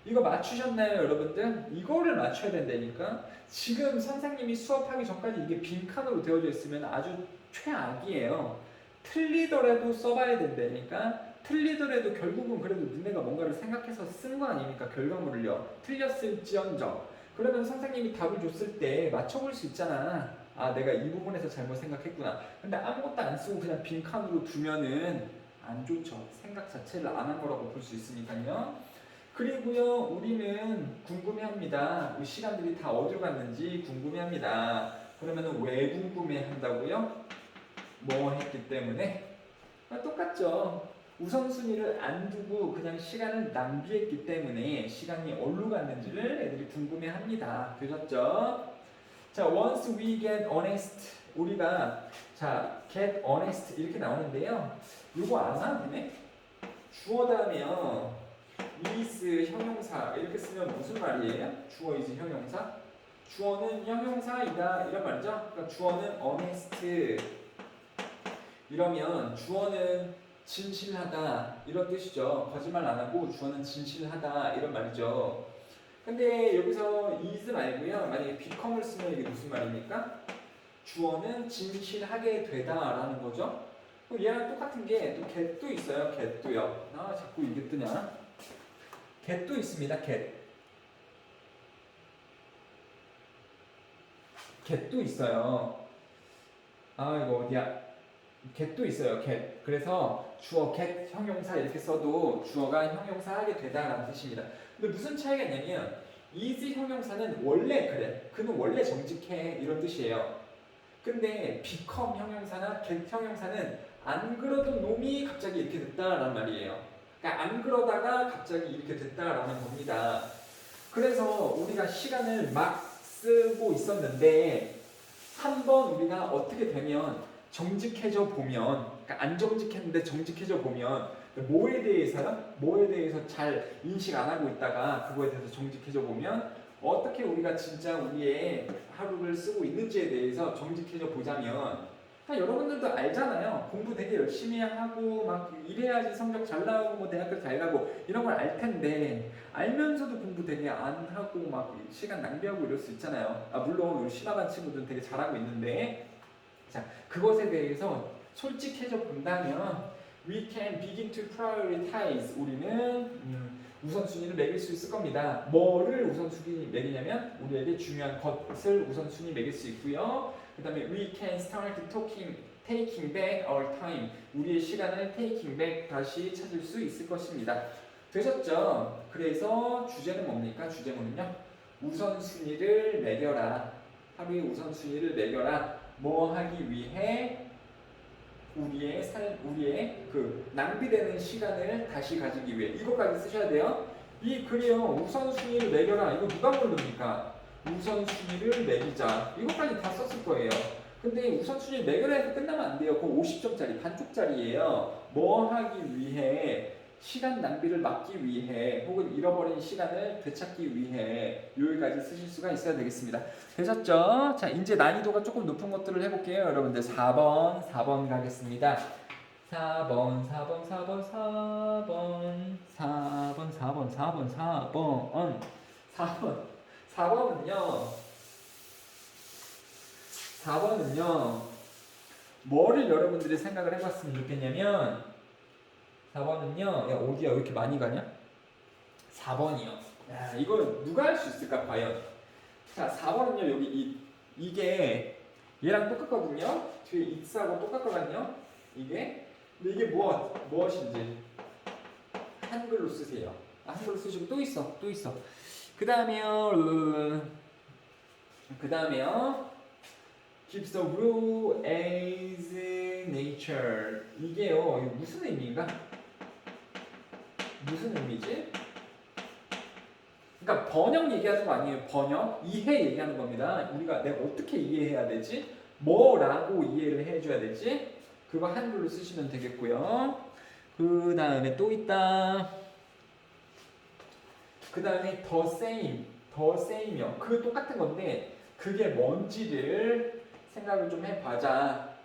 이거 맞추셨나요, 여러분들? 이거를 맞춰야 된다니까? 지금 선생님이 수업하기 전까지 이게 빈칸으로 되어져 있으면 아주 최악이에요. 틀리더라도 써봐야 된다니까? 틀리더라도 결국은 그래도 니네가 뭔가를 생각해서 쓴 거 아닙니까? 결과물을요. 틀렸을지언정. 그러면 선생님이 답을 줬을 때 맞춰볼 수 있잖아. 아, 내가 이 부분에서 잘못 생각했구나. 근데 아무것도 안 쓰고 그냥 빈칸으로 두면은 안 좋죠. 생각 자체를 안 한 거라고 볼 수 있으니까요. 그리고요, 우리는 궁금해합니다. 우리 시간들이 다 어디로 갔는지 궁금해합니다. 그러면은 왜 궁금해한다고요? 뭐 했기 때문에? 똑같죠. 우선순위를 안 두고 그냥 시간을 낭비했기 때문에 시간이 어디로 갔는지를 애들이 궁금해합니다. 되셨죠? 자, once we get honest, 우리가 자 get honest 이렇게 나오는데요. 요거 아나? 니네? 주어 다음에요 is 형용사 이렇게 쓰면 무슨 말이에요? 주어 is 형용사? 주어는 형용사이다 이런 말이죠. 그러니까 주어는 honest 이러면 주어는 진실하다 이런 뜻이죠. 거짓말 안 하고 주어는 진실하다 이런 말이죠. 근데 여기서 is 말고요. 만약에 become을 쓰면 이게 무슨 말입니까? 주어는 진실하게 되다라는 거죠. 그럼 얘랑 똑같은 게 또 get도 있어요. get도요. 아, 자꾸 이게 뜨냐? get도 있습니다. get도 있어요. 아, 이거 어디야? get도 있어요. get. 그래서 주어 get 형용사 이렇게 써도 주어가 형용사하게 되다라는 뜻입니다. 근데 무슨 차이가 있냐면 is 형용사는 원래 그래. 그는 원래 정직해 이런 뜻이에요. 근데 become 형용사나 get 형용사는 안 그러던 놈이 갑자기 이렇게 됐다라는 말이에요. 그러니까 안 그러다가 갑자기 이렇게 됐다라는 겁니다. 그래서 우리가 시간을 막 쓰고 있었는데 한번 우리가 어떻게 되면 정직해져 보면, 그러니까 안 정직했는데 정직해져 보면 뭐에 대해서요? 뭐에 대해서 잘 인식 안 하고 있다가 그거에 대해서 정직해져 보면 어떻게 우리가 진짜 우리의 하루를 쓰고 있는지에 대해서 정직해져 보자면 여러분들도 알잖아요. 공부 되게 열심히 하고 막 이래야지 성적 잘 나오고 뭐 대학교 잘 가고 이런 걸 알 텐데 알면서도 공부 되게 안 하고 막 시간 낭비하고 이럴 수 있잖아요. 아, 물론 우리 심화반 친구들은 되게 잘하고 있는데 자, 그것에 대해서 솔직해져 본다면 we can begin to prioritize. 우리는 우선순위를 매길 수 있을 겁니다. 뭐를 우선순위 매기냐면 우리에게 중요한 것을 우선순위 매길 수 있고요. 그 다음에 we can start taking back our time. 우리의 시간을 taking back 다시 찾을 수 있을 것입니다. 되셨죠? 그래서 주제는 뭡니까? 주제문은요. 우선순위를 매겨라. 하루의 우선순위를 매겨라. 뭐 하기 위해? 우리의 그 낭비되는 시간을 다시 가지기 위해. 이거까지 쓰셔야 돼요. 이 글이요. 우선순위를 매겨라. 이거 누가 모릅니까? 우선순위를 매기자. 이것까지 다 썼을 거예요. 근데 우선순위를 매겨라 해서 끝나면 안 돼요. 그거 50점짜리 반쪽짜리예요. 뭐 하기 위해? 시간 낭비를 막기 위해 혹은 잃어버린 시간을 되찾기 위해 여기까지 쓰실 수가 있어야 되겠습니다. 되셨죠? 자, 이제 난이도가 조금 높은 것들을 해볼게요. 여러분들 4번 가겠습니다. 4번 4번은요 뭐를 여러분들이 생각을 해봤으면 좋겠냐면 4번은요 야 어디야 왜 이렇게 많이 가냐? 4번이요. 야 이거 누가 할 수 있을까 과연? 자 4번은요 여기 이게 얘랑 똑같거든요. 뒤에 x하고 똑같거든요. 이게 근데 이게 무엇인지 한글로 쓰세요. 한글로 쓰시고 또 있어. 그 다음에요. Keeps the rule as nature. 이게요 이게 무슨 의미인가? 무슨 의미지? 그러니까 번역 얘기하는 거 아니에요. 번역 이해 얘기하는 겁니다. 우리가 내가 어떻게 이해해야 되지? 뭐라고 이해를 해줘야 되지? 그거 한글로 쓰시면 되겠고요. 그 다음에 또 있다. 그 다음에 the same이요. 그 똑같은 건데 그게 뭔지를 생각을 좀 해봐자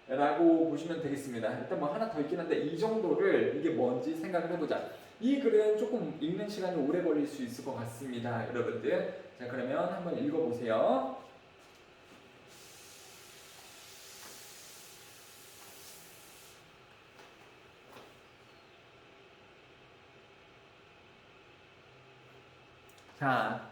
라고 보시면 되겠습니다. 일단 뭐 하나 더 있긴 한데 이 정도를 이게 뭔지 생각을 해보자. 이 글은 조금 읽는 시간이 오래 걸릴 수 있을 것 같습니다. 여러분들 자 그러면 한번 읽어보세요. 자,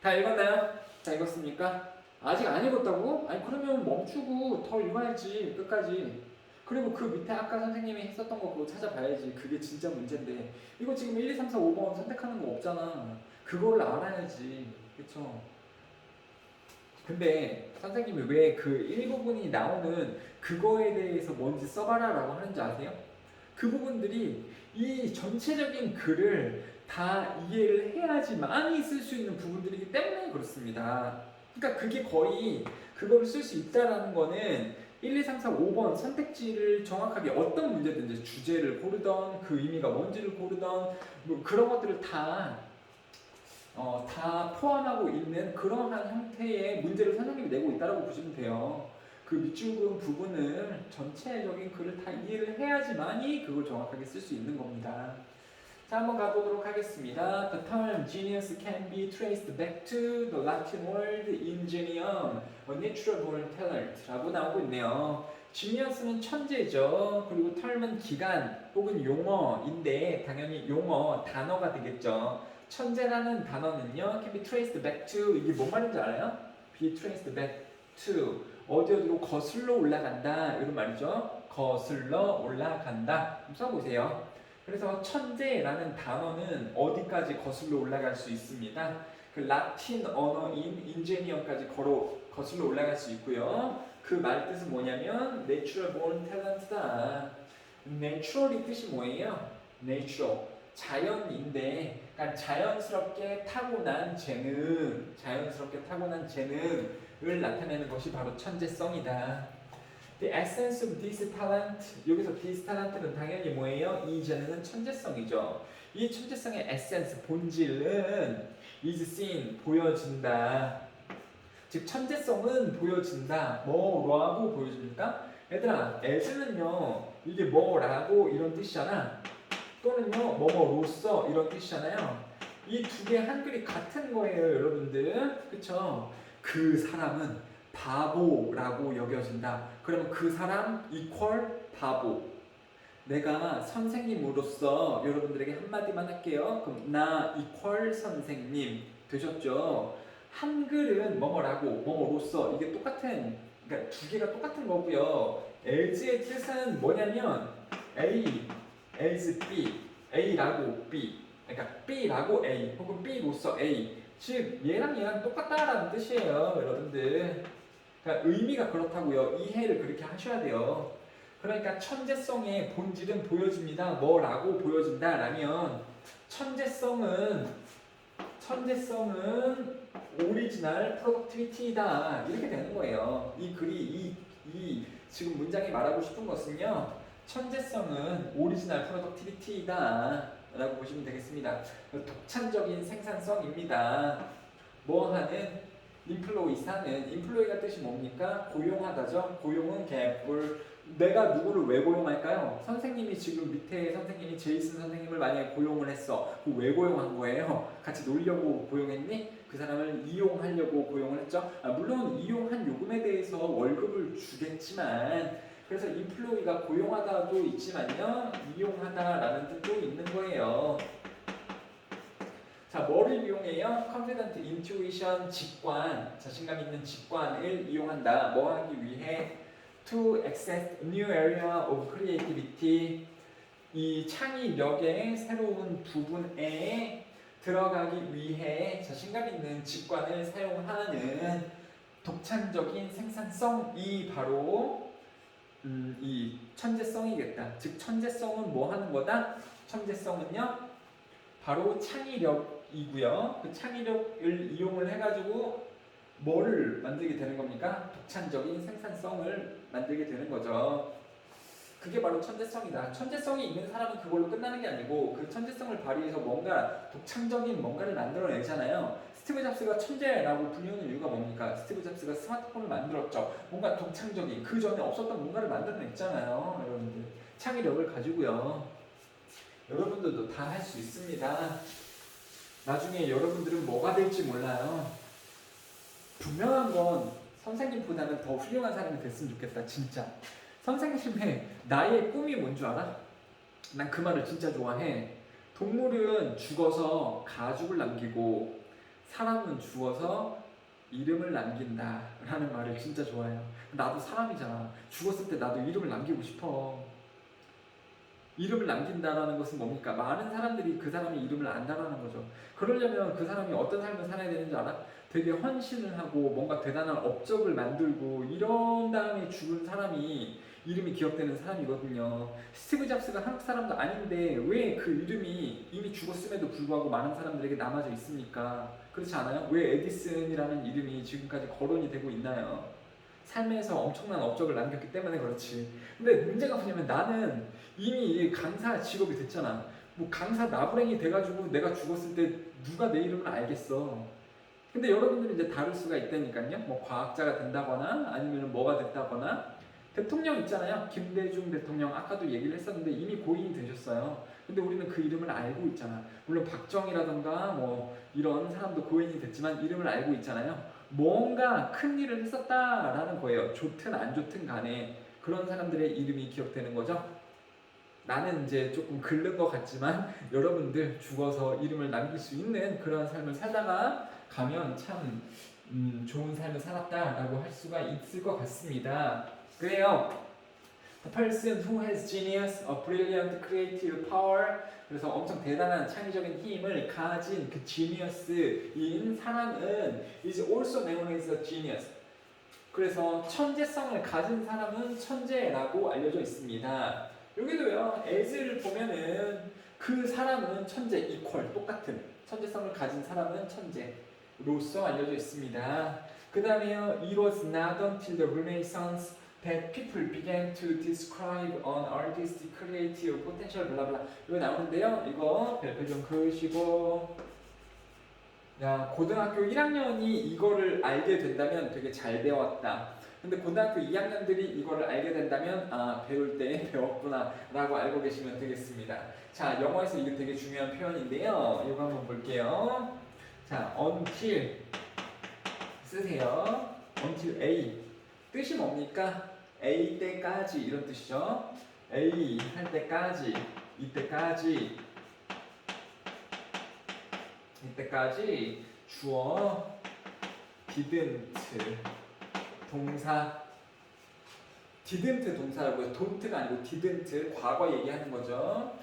다 읽었나요? 다 읽었습니까? 아직 안 읽었다고? 아니 그러면 멈추고 더 읽어야지 끝까지. 그리고 그 밑에 아까 선생님이 했었던 거 그거 찾아봐야지. 그게 진짜 문제인데 이거 지금 1, 2, 3, 4, 5번 선택하는 거 없잖아. 그걸 알아야지. 그쵸? 근데 선생님이 왜 그 일부분이 나오는 그거에 대해서 뭔지 써봐라 라고 하는지 아세요? 그 부분들이 이 전체적인 글을 다 이해를 해야지만이 쓸 수 있는 부분들이기 때문에 그렇습니다. 그러니까 그게 거의 그거를 쓸 수 있다라는 거는 1, 2, 3, 4, 5번 선택지를 정확하게 어떤 문제든지 주제를 고르던 그 의미가 뭔지를 고르던 뭐 그런 것들을 다 포함하고 있는 그러한 형태의 문제를 선생님이 내고 있다고 보시면 돼요. 그 밑줄 부분을 전체적인 글을 다 이해를 해야지만이 그걸 정확하게 쓸 수 있는 겁니다. 자, 한번 가보도록 하겠습니다. The term genius can be traced back to the Latin word ingenium, a natural born talent 라고 나오고 있네요. genius는 천재죠. 그리고 term은 기간 혹은 용어인데 당연히 용어, 단어가 되겠죠. 천재라는 단어는요, can be traced back to 이게 뭔 말인지 알아요? be traced back to 어디로 거슬러 올라간다 이런 말이죠. 거슬러 올라간다. 써보세요. 그래서 천재라는 단어는 어디까지 거슬러 올라갈 수 있습니다. 그 라틴 언어인 인제니어까지 거슬러 올라갈 수 있고요. 그 말 뜻은 뭐냐면 natural born talent다. natural이 뜻이 뭐예요? natural 자연인데, 그러니까 자연스럽게 타고난 재능을 나타내는 것이 바로 천재성이다. The essence of this talent, 여기서 this talent는 당연히 뭐예요? 이 재능은 천재성이죠. 이 천재성의 essence, 본질은 is seen, 보여진다. 즉 천재성은 보여진다. 뭐라고 보여집니까? 얘들아, as는요 이게 뭐라고 이런 뜻이잖아. 또는요 뭐뭐로써 이런 뜻이잖아요. 이 두 개 한글이 같은 거예요, 여러분들. 그쵸? 그 사람은 바보라고 여겨진다. 그러면 그 사람 이퀄 바보. 내가 선생님으로서 여러분들에게 한마디만 할게요. 그럼 나 이퀄 선생님 되셨죠? 한글은 뭐뭐라고 뭐뭐로써 이게 똑같은, 그러니까 두 개가 똑같은 거고요. as의 뜻은 뭐냐면 A, as B, A라고 B, 그러니까 B라고 A 혹은 B로서 A. 즉 얘랑 똑같다라는 뜻이에요, 여러분들. 그러니까 의미가 그렇다고요. 이해를 그렇게 하셔야 돼요. 그러니까 천재성의 본질은 보여집니다. 뭐라고 보여진다라면 천재성은 오리지널 프로덕티비티다 이렇게 되는 거예요. 이 글이 이 지금 문장이 말하고 싶은 것은요, 천재성은 오리지널 프로덕티비티다 라고 보시면 되겠습니다. 독창적인 생산성입니다. 뭐 하는? 인플로이사는, 인플로이가 뜻이 뭡니까? 고용하다죠. 고용은 개뿔. 내가 누구를 왜 고용할까요? 선생님이 지금 밑에 선생님이 제이슨 선생님을 만약에 고용을 했어. 그럼 왜 고용한 거예요? 같이 놀려고 고용했니? 그 사람을 이용하려고 고용을 했죠. 물론 이용한 요금에 대해서 월급을 주겠지만, 그래서 인플로이가 고용하다도 있지만요, 이용하다라는 뜻도 있는 거예요. 자, 뭐를 이용해요? confident intuition, 직관, 자신감 있는 직관을 이용한다. 뭐 하기 위해? to access new area of creativity, 이 창의력의 새로운 부분에 들어가기 위해 자신감 있는 직관을 사용하는 독창적인 생산성이 바로 이 천재성이겠다. 즉 천재성은 뭐 하는 거다? 천재성은요, 바로 창의력이고요. 그 창의력을 이용을 해가지고 뭐를 만들게 되는 겁니까? 독창적인 생산성을 만들게 되는 거죠. 그게 바로 천재성이다. 천재성이 있는 사람은 그걸로 끝나는 게 아니고 그 천재성을 발휘해서 뭔가 독창적인 뭔가를 만들어내잖아요. 스티브 잡스가 천재라고 불리는 이유가 뭡니까? 스티브 잡스가 스마트폰을 만들었죠. 뭔가 독창적인, 그 전에 없었던 뭔가를 만들어냈잖아요. 여러분들 창의력을 가지고요. 여러분들도 다 할 수 있습니다. 나중에 여러분들은 뭐가 될지 몰라요. 분명한 건 선생님보다는 더 훌륭한 사람이 됐으면 좋겠다. 진짜 선생님의 나의 꿈이 뭔 줄 알아? 난 그 말을 진짜 좋아해. 동물은 죽어서 가죽을 남기고 사람은 죽어서 이름을 남긴다 라는 말을 진짜 좋아해요. 나도 사람이잖아. 죽었을 때 나도 이름을 남기고 싶어. 이름을 남긴다라는 것은 뭡니까? 많은 사람들이 그 사람의 이름을 안다라는 거죠. 그러려면 그 사람이 어떤 삶을 살아야 되는지 알아? 되게 헌신을 하고 뭔가 대단한 업적을 만들고 이런 다음에 죽은 사람이 이름이 기억되는 사람이거든요. 스티브 잡스가 한국 사람도 아닌데 왜 그 이름이 이미 죽었음에도 불구하고 많은 사람들에게 남아져 있습니까? 그렇지 않아요? 왜 에디슨이라는 이름이 지금까지 거론이 되고 있나요? 삶에서 엄청난 업적을 남겼기 때문에 그렇지. 근데 문제가 뭐냐면 나는 이미 강사 직업이 됐잖아. 뭐 강사 나부랭이 돼가지고 내가 죽었을 때 누가 내 이름을 알겠어. 근데 여러분들은 이제 다를 수가 있다니까요. 뭐 과학자가 된다거나 아니면 뭐가 됐다거나. 대통령 있잖아요. 김대중 대통령 아까도 얘기를 했었는데 이미 고인이 되셨어요. 근데 우리는 그 이름을 알고 있잖아. 물론 박정희라던가 뭐 이런 사람도 고인이 됐지만 이름을 알고 있잖아요. 뭔가 큰 일을 했었다라는 거예요. 좋든 안 좋든 간에 그런 사람들의 이름이 기억되는 거죠. 나는 이제 조금 긁는 것 같지만 여러분들 죽어서 이름을 남길 수 있는 그런 삶을 살다가 가면 참 좋은 삶을 살았다라고 할 수가 있을 것 같습니다. 그래요. The person who has genius, a brilliant creative power. 그래서 엄청 대단한 창의적인 힘을 가진 그 genius인 사람은 is also known as a genius. 그래서 천재성을 가진 사람은 천재라고 알려져 있습니다. 여기도요, as를 보면은 그 사람은 천재, equal, 똑같은 천재성을 가진 사람은 천재로서 알려져 있습니다. 그 다음에요, it was not until the Renaissance that people began to describe an artist's creative potential, 블라블라. 이거 나오는데요, 이거 별표 좀 그으시고. 야, 고등학교 1학년이 이거를 알게 된다면 되게 잘 배웠다. 근데 고등학교 2학년들이 이거를 알게 된다면 아, 배울 때 배웠구나 라고 알고 계시면 되겠습니다. 자, 영어에서 이게 되게 중요한 표현인데요. 이거 한번 볼게요. 자, until 쓰세요. until A 뜻이 뭡니까? A 때까지 이런 뜻이죠. A 할 때까지, 이때까지, 이때까지 주어 didn't 동사 didn't 동사라고요. don't가 아니고 didn't 과거 얘기하는 거죠.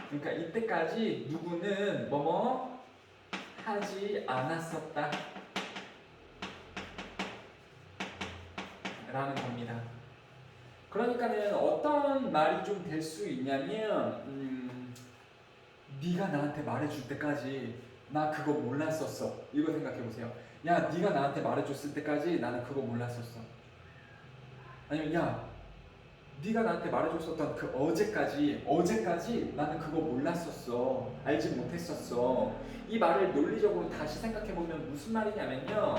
그러니까 이때까지 누구는 뭐뭐 하지 않았었다 라는 겁니다. 그러니까는 어떤 말이 좀 될 수 있냐면 네가 나한테 말해줄 때까지 나 그거 몰랐었어. 이거 생각해보세요. 야, 네가 나한테 말해줬을 때까지 나는 그거 몰랐었어. 아니면 야, 네가 나한테 말해줬었던 그 어제까지 나는 그거 몰랐었어. 알지 못했었어. 이 말을 논리적으로 다시 생각해보면 무슨 말이냐면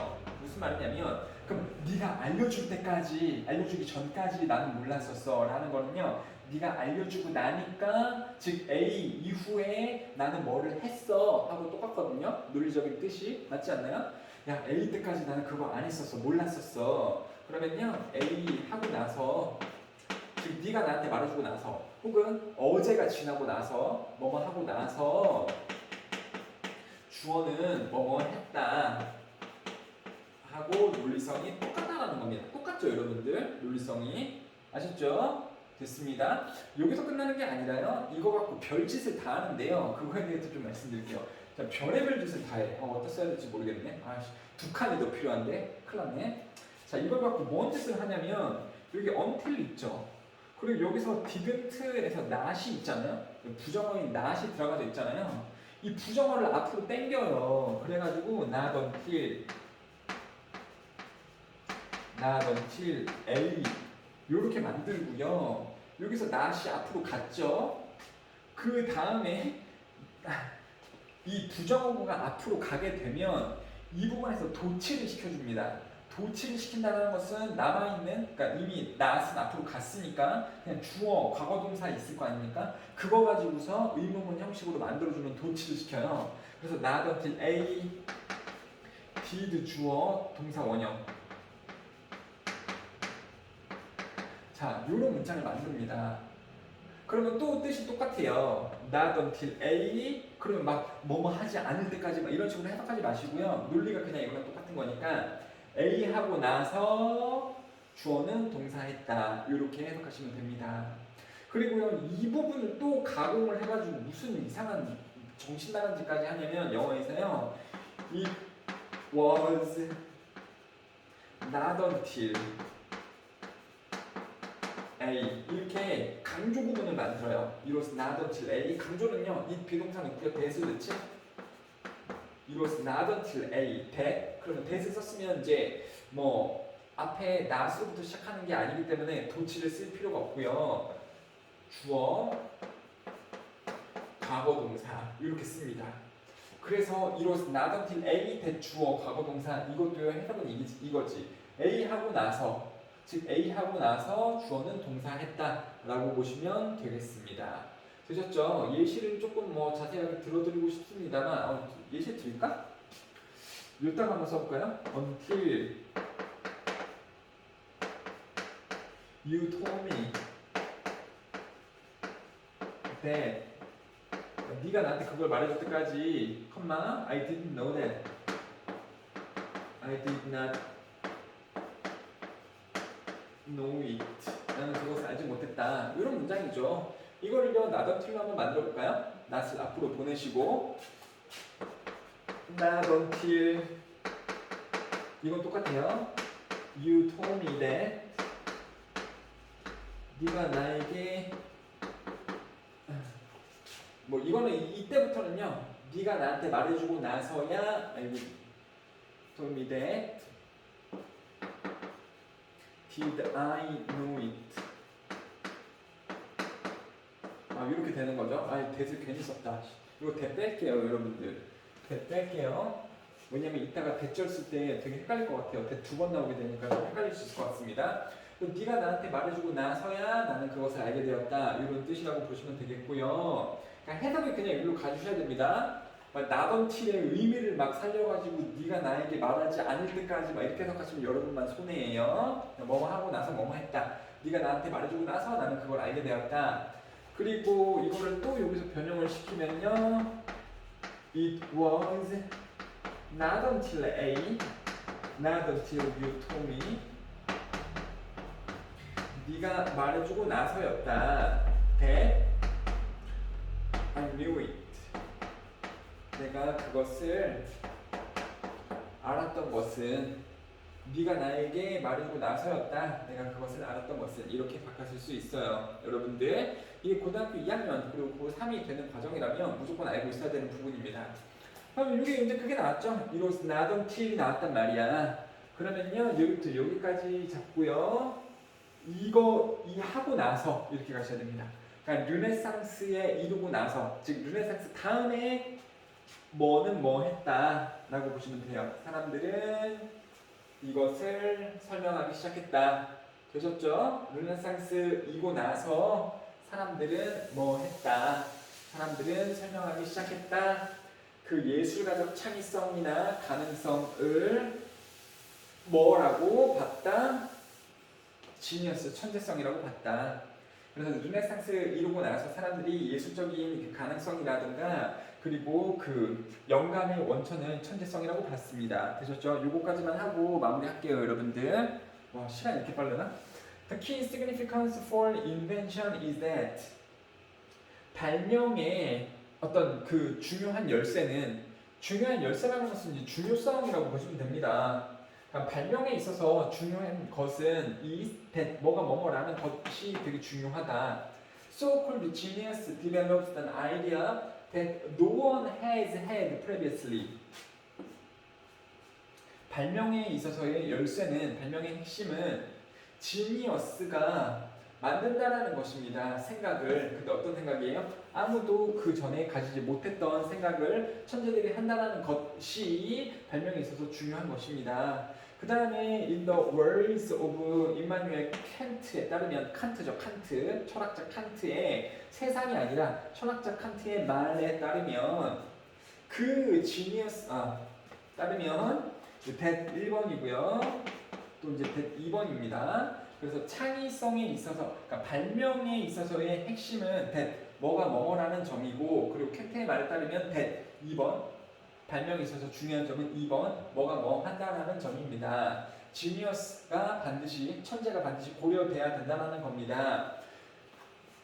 그럼 네가 알려주기 전까지 나는 몰랐었어 라는 거는요, 네가 알려주고 나니까, 즉 A 이후에 나는 뭐를 했어 하고 똑같거든요. 논리적인 뜻이 맞지 않나요? 야, A 때까지 나는 그거 안 했었어, 몰랐었어. 그러면요, A 하고 나서, 즉 네가 나한테 말해주고 나서, 혹은 어제가 지나고 나서, 뭐뭐 하고 나서 주어는 뭐뭐 했다 하고 논리성이 똑같다라는 겁니다. 똑같죠, 여러분들? 논리성이 아셨죠? 됐습니다. 여기서 끝나는 게 아니라요, 이거 갖고 별짓을 다 하는데요. 그거에 대해서 좀 말씀드릴게요. 자, 별의별 짓을 다 해. 어디다 써야 될지 모르겠네. 두 칸이 더 필요한데 큰일 났네. 자, 이걸 갖고 뭔 짓을 하냐면, 여기 until 있죠. 그리고 여기서 didn't에서 not이 있잖아요. 부정어인 not이 들어가져 있잖아요. 이 부정어를 앞으로 당겨요. 그래가지고 not until A 이렇게 만들고요. 여기서 not이 앞으로 갔죠. 그 다음에 이 부정어구가 앞으로 가게 되면 이 부분에서 도치를 시켜줍니다. 도치를 시킨다는 것은 남아있는, 그러니까 이미 not은 앞으로 갔으니까 그냥 주어, 과거동사 있을 거 아닙니까? 그거 가지고서 의문문 형식으로 만들어주는 도치를 시켜요. 그래서 not until A did 주어 동사 원형. 자, 이런 문장을 만듭니다. 그러면 또 뜻이 똑같아요. not until A, 그러면 막 뭐뭐 하지 않을 때까지 막 이런 식으로 해석하지 마시고요. 논리가 그냥 이거랑 똑같은 거니까 A 하고 나서 주어는 동사했다, 이렇게 해석하시면 됩니다. 그리고요, 이 부분을 또 가공을 해가지고 무슨 이상한 정신 나간 짓까지 하냐면, 영어에서요, it was not until A 이렇게 강조 부분을 만들어요. It was not until A. 강조는요, 이 비동사는 있고요, that을 넣지. It was not until A, that. 그러면 that을 썼으면 이제 뭐 앞에 not으로부터 시작하는 게 아니기 때문에 도치를 쓸 필요가 없고요. 주어, 과거동사 이렇게 씁니다. 그래서 it was not until A, that 주어, 과거동사, 이것도요, 해석은 이거지. A 하고 나서, 즉 A 하고 나서 주어는 동사했다라고 보시면 되겠습니다. 되셨죠? 예시를 조금 뭐 자세하게 들어드리고 싶습니다만, 예시 드릴까? 요딱 한번 써볼까요? Until you told me that, 네가 나한테 그걸 말해줄 때까지, I didn't know that. I did not know it. 나는 그것을 알지 못했다. 이런 문장이죠. 이거를요, not until로 한번 만들어 볼까요? not을 앞으로 보내시고, not until, 이건 똑같아요. You told me that. 네가 나에게, 뭐 이거는 이때부터는요, 네가 나한테 말해주고 나서야 you told me that. Did I know it? 이렇게 되는 거죠. that을 괜히 썼다. 이거 that 뺄게요, 여러분들. that 뺄게요. 왜냐면 이따가 that절 쓸 때 되게 헷갈릴 것 같아요. that 두 번 나오게 되니까 좀 헷갈릴 수 있을 것 같습니다. 그럼 네가 나한테 말해주고 나서야 나는 그것을 알게 되었다, 이런 뜻이라고 보시면 되겠고요. 그러니까 해석을 그냥 일로 가주셔야 됩니다. not until의 의미를 막 살려가지고 네가 나에게 말하지 않을 때까지 막 이렇게 해석하시면 여러분만 손해예요. 뭐뭐 하고 나서 뭐뭐 했다, 네가 나한테 말해주고 나서 나는 그걸 알게 되었다. 그리고 이거를 또 여기서 변형을 시키면요, it was not until A, not until you told me, 네가 말해주고 나서였다, that I knew it. 내가 그것을 알았던 것은, 네가 나에게 말해주고 나서였다, 내가 그것을 알았던 것은, 이렇게 바꿔줄 수 있어요. 여러분들, 이게 고등학교 2학년 그리고 고3이 되는 과정이라면 무조건 알고 있어야 되는 부분입니다. 그럼 이게 이제 그게 나왔죠? 이로써 나던 틸이 나왔단 말이야. 그러면요 여기부터 여기까지 잡고요. 이거 이 하고 나서 이렇게 가셔야 됩니다. 그러니까 르네상스에 이르고 나서, 즉 르네상스 다음에 뭐는 뭐 했다라고 보시면 돼요. 사람들은 이것을 설명하기 시작했다. 되셨죠? 르네상스이고 나서 사람들은 뭐 했다. 사람들은 설명하기 시작했다. 그 예술가적 창의성이나 가능성을 뭐라고 봤다? 지니어스, 천재성이라고 봤다. 그래서 르네상스 이루고 나서 사람들이 예술적인 그 가능성이라든가 그리고 그 영감의 원천은 천재성이라고 봤습니다. 되셨죠? 요거까지만 하고 마무리할게요, 여러분들. 와, 시간 이렇게 빠르나? The key significance for invention is that 발명의 어떤 그 중요한 열쇠라는 것은 이제 중요성이라고 보시면 됩니다. 그러니까 발명에 있어서 중요한 것은 이 that 뭐가 뭐뭐라는 것이 되게 중요하다. So-called genius develops an idea that no one has had previously. 발명에 있어서의 열쇠는, 발명의 핵심은 지니어스가 만든다라는 것입니다. 생각을. 근데 어떤 생각이에요? 아무도 그 전에 가지지 못했던 생각을 천재들이 한다는 것이 발명에 있어서 중요한 것입니다. 그 다음에 in the words of 임마누엘 칸트에 따르면, 칸트죠, 칸트, 철학자 칸트의 세상이 아니라 철학자 칸트의 말에 따르면 그 지니어스 따르면 that 1번이고요. 또 이제 that 2번입니다. 그래서 창의성에 있어서, 그러니까 발명에 있어서의 핵심은 that 뭐가 뭐뭐라는 점이고, 그리고 칸트의 말에 따르면 that 2번, 발명에 있어서 중요한 점은 2번 뭐가 뭐 한다라는 점입니다. 지니어스가 반드시, 천재가 반드시 고려돼야 된다는 겁니다.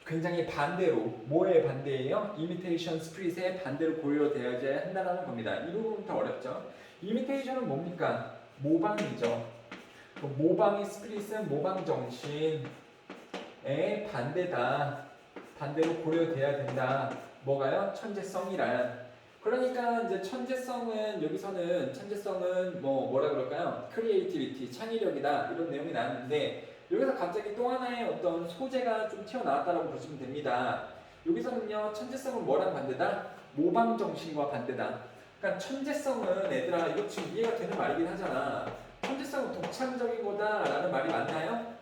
굉장히 반대로, 뭐의 반대예요? 이미테이션 스피릿의 반대로 고려되어야 한다는 겁니다. 이 부분부터 어렵죠. 이미테이션은 뭡니까? 모방이죠. 모방의 스피릿은 모방 정신의 반대다. 반대로 고려돼야 된다. 뭐가요? 천재성이란. 그러니까 이제 천재성은 뭐라 그럴까요? 크리에이티비티, 창의력이다, 이런 내용이 나왔는데, 여기서 갑자기 또 하나의 어떤 소재가 좀 튀어나왔다고 보시면 됩니다. 여기서는요, 천재성은 뭐랑 반대다? 모방 정신과 반대다. 그러니까 천재성은, 얘들아, 이거 지금 이해가 되는 말이긴 하잖아. 천재성은 독창적인 거다라는 말이 맞나요?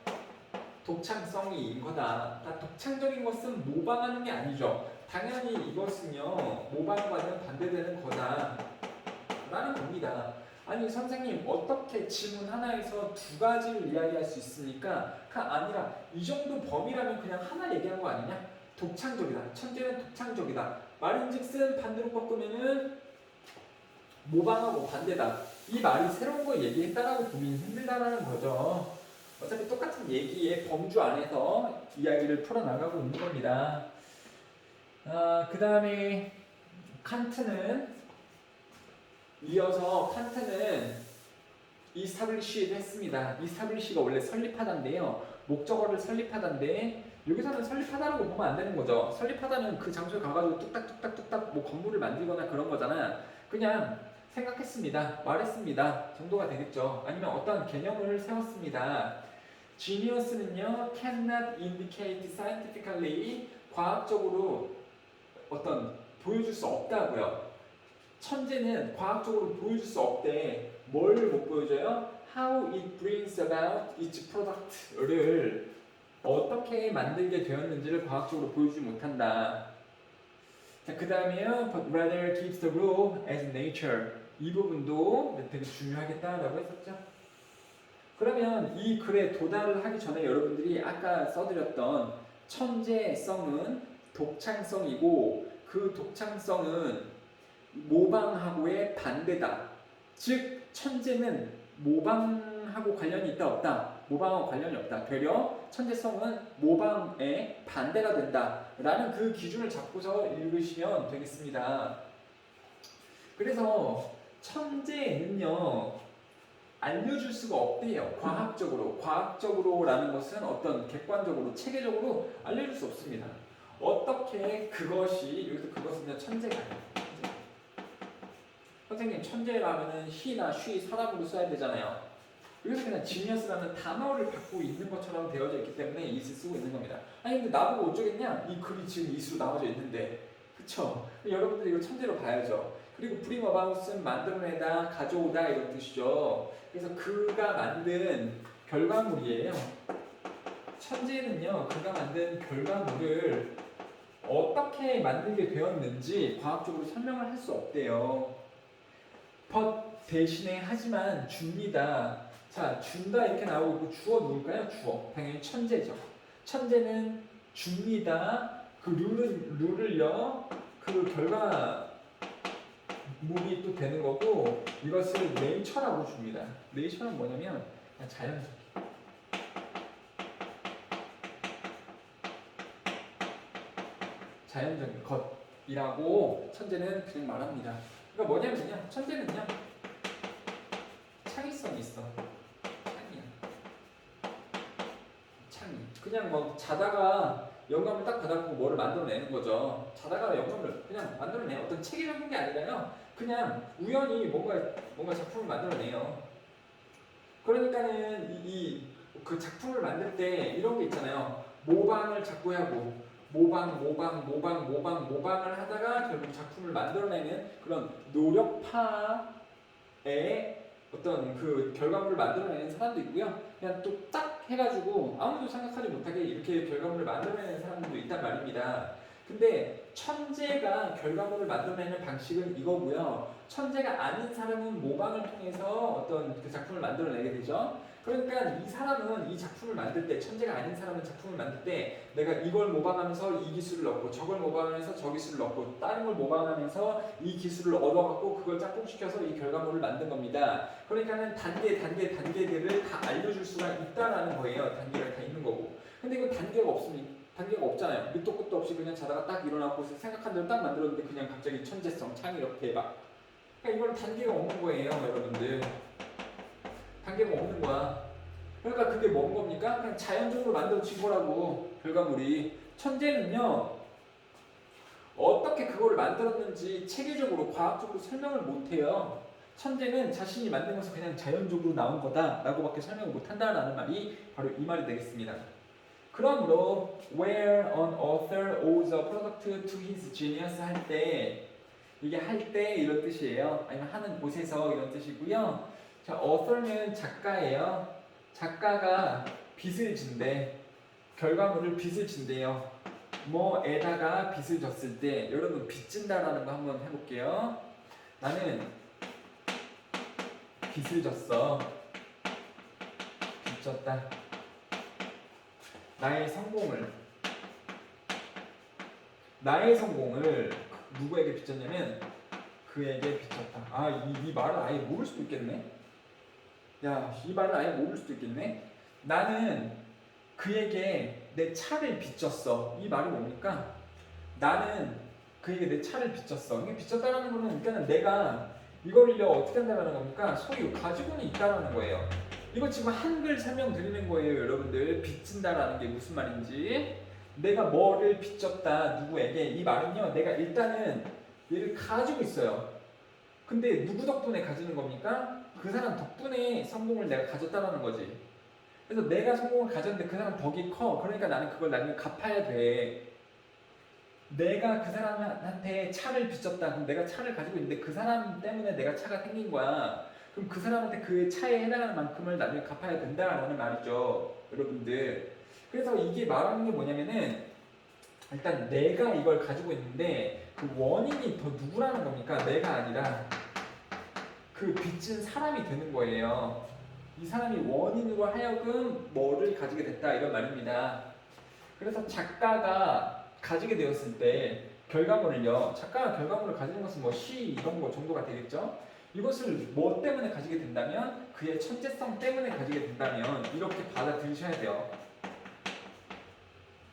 독창성이인 거다. 그러니까 독창적인 것은 모방하는 게 아니죠. 당연히 이것은요, 모방과는 반대되는 거다 라는 겁니다. 아니 선생님, 어떻게 지문 하나에서 두 가지를 이야기할 수 있습니까? 아니라 이 정도 범위라면 그냥 하나 얘기한 거 아니냐? 독창적이다. 천재는 독창적이다. 말인즉슨 반대로 꺾으면은 모방하고 반대다. 이 말이 새로운 거 얘기했다라고 보기 힘들다라는 거죠. 어차피 똑같은 얘기의 범주 안에서 이야기를 풀어나가고 있는 겁니다. 그 다음에 이어서 칸트는 이스타블리쉬를 했습니다. 이스타블리쉬가 원래 설립하다인데요. 목적어를 설립하다인데, 여기서는 설립하다라고 보면 안 되는 거죠. 설립하다는 그 장소에 가가지고 뚝딱뚝딱뚝딱 뭐 건물을 만들거나 그런 거잖아. 그냥 생각했습니다, 말했습니다 정도가 되겠죠. 아니면 어떤 개념을 세웠습니다. Genius는요, cannot indicate scientifically, 과학적으로 어떤 보여줄 수 없다고요. 천재는 과학적으로 보여줄 수 없대. 뭘 못 보여줘요? How it brings about its product를 어떻게 만들게 되었는지를 과학적으로 보여주지 못한다. 자, 그 다음에요, but rather gives the rule as nature. 이 부분도 되게 중요하겠다라고 했었죠. 그러면 이 글에 도달을 하기 전에 여러분들이 아까 써드렸던 천재성은 독창성이고, 그 독창성은 모방하고의 반대다. 즉 천재는 모방하고 관련이 있다 없다? 모방하고 관련이 없다. 되려 천재성은 모방의 반대가 된다 라는 그 기준을 잡고서 읽으시면 되겠습니다. 그래서 천재는요, 알려줄 수가 없대요. 과학적으로라는 것은 어떤 객관적으로, 체계적으로 알려줄 수 없습니다. 어떻게 그것이, 여기서 그것은요, 천재가 선생님 천재라면은 he나 she 사람으로 써야 되잖아요. 그래서 그냥 genius라는 단어를 갖고 있는 것처럼 되어져 있기 때문에 is를 쓰고 있는 겁니다. 아니 근데 나보고 어쩌겠냐? 이 글이 지금 is로 나와져 있는데, 그쵸? 여러분들 이거 천재로 봐야죠. 그리고 bring about은 만들어내다, 가져오다 이런 뜻이죠. 그래서 그가 만든 결과물이에요. 천재는요, 그가 만든 결과물을 어떻게 만들게 되었는지 과학적으로 설명을 할 수 없대요. but 대신에 하지만 줍니다. 자, 준다 이렇게 나오고 주어 누굴까요? 주어. 당연히 천재죠. 천재는 줍니다. 그 룰을요, 그 결과물이 또 되는 거고, 이것을 네이처라고 줍니다. 네이처는 뭐냐면 자연적. 자연적인 것이라고 천재는 그냥 말합니다. 그러니까 뭐냐면요, 천재는요 창의성이 있어. 창의야. 창의. 그냥 뭐 자다가 영감을 딱 받아보고 뭐를 만들어내는 거죠. 자다가 영감을 그냥 만들어내. 어떤 체계적인 게 아니라요, 그냥 우연히 뭔가 작품을 만들어내요. 그러니까는 그 작품을 만들 때 이런 게 있잖아요. 모방을 자꾸 하고 모방을 하다가 결국 작품을 만들어내는 그런 노력파의 어떤 그 결과물을 만들어내는 사람도 있고요. 그냥 또 딱 해가지고 아무도 생각하지 못하게 이렇게 결과물을 만들어내는 사람들도 있단 말입니다. 근데 천재가 결과물을 만들어내는 방식은 이거고요. 천재가 아닌 사람은 모방을 통해서 어떤 그 작품을 만들어내게 되죠. 그러니까 이 사람은 이 작품을 만들 때, 천재가 아닌 사람은 작품을 만들 때 내가 이걸 모방하면서 이 기술을 넣고 저걸 모방하면서 저 기술을 넣고 다른 걸 모방하면서 이 기술을 얻어갖고 그걸 짝꿍시켜서 이 결과물을 만든 겁니다. 그러니까는 단계들을 다 알려줄 수가 있다라는 거예요. 단계가 다 있는 거고. 근데 이건 단계가 없잖아요. 밑도 끝도 없이 그냥 자다가 딱 일어나고 생각한 대로 딱 만들었는데 그냥 갑자기 천재성, 창의력, 대박. 그러니까 이건 단계가 없는 거예요, 여러분들. 단계가 없는 거야. 그러니까 그게 뭔 겁니까? 그냥 자연적으로 만들어진 거라고, 결과물이. 천재는요, 어떻게 그걸 만들었는지 체계적으로, 과학적으로 설명을 못해요. 천재는 자신이 만든 것은 그냥 자연적으로 나온 거다라고 밖에 설명을 못한다라는 말이 바로 이 말이 되겠습니다. 그러므로 where an author owes a product to his genius 할 때, 이게 할 때 이런 뜻이에요. 아니면 하는 곳에서 이런 뜻이고요. 자, author는 작가예요. 작가가 빚을 진대. 결과물을 빚을 진대요. 뭐에다가 빚을 졌을 때, 여러분 빚진다라는 거 한번 해볼게요. 나는 빚을 졌어. 빚졌다. 나의 성공을 누구에게 빚졌냐면 그에게 빚졌다. 아, 이 말을 아예 모를 수도 있겠네. 야, 이 말을 아예 모를 수도 있겠네. 나는 그에게 내 차를 빚졌어. 이 말이 뭡니까? 나는 그에게 내 차를 빚졌어. 이게 빚졌다라는 거는 일단은 내가 이거를요 어떻게 한다는 겁니까? 소유, 가지고는 있다라는 거예요. 이거 지금 한글 설명드리는 거예요, 여러분들. 빚진다라는 게 무슨 말인지. 내가 뭐를 빚졌다, 누구에게. 이 말은요, 내가 일단은 얘를 가지고 있어요. 근데 누구 덕분에 가지는 겁니까? 그 사람 덕분에 성공을 내가 가졌다라는 거지. 그래서 내가 성공을 가졌는데 그 사람 덕이 커. 그러니까 나는 그걸 나중에 갚아야 돼. 내가 그 사람한테 차를 빚졌다. 그럼 내가 차를 가지고 있는데 그 사람 때문에 내가 차가 생긴 거야. 그럼 그 사람한테 그 차에 해당하는 만큼을 나중에 갚아야 된다라는 말이죠, 여러분들. 그래서 이게 말하는 게 뭐냐면은, 일단 내가 이걸 가지고 있는데 그 원인이 더 누구라는 겁니까? 내가 아니라 그 빚진 사람이 되는 거예요. 이 사람이 원인으로 하여금 뭐를 가지게 됐다, 이런 말입니다. 그래서 작가가 가지게 되었을 때 결과물을요, 작가가 결과물을 가지는 것은 뭐 시 이런 거 정도가 되겠죠. 이것을 뭐 때문에 가지게 된다면, 그의 천재성 때문에 가지게 된다면 이렇게 받아들이셔야 돼요.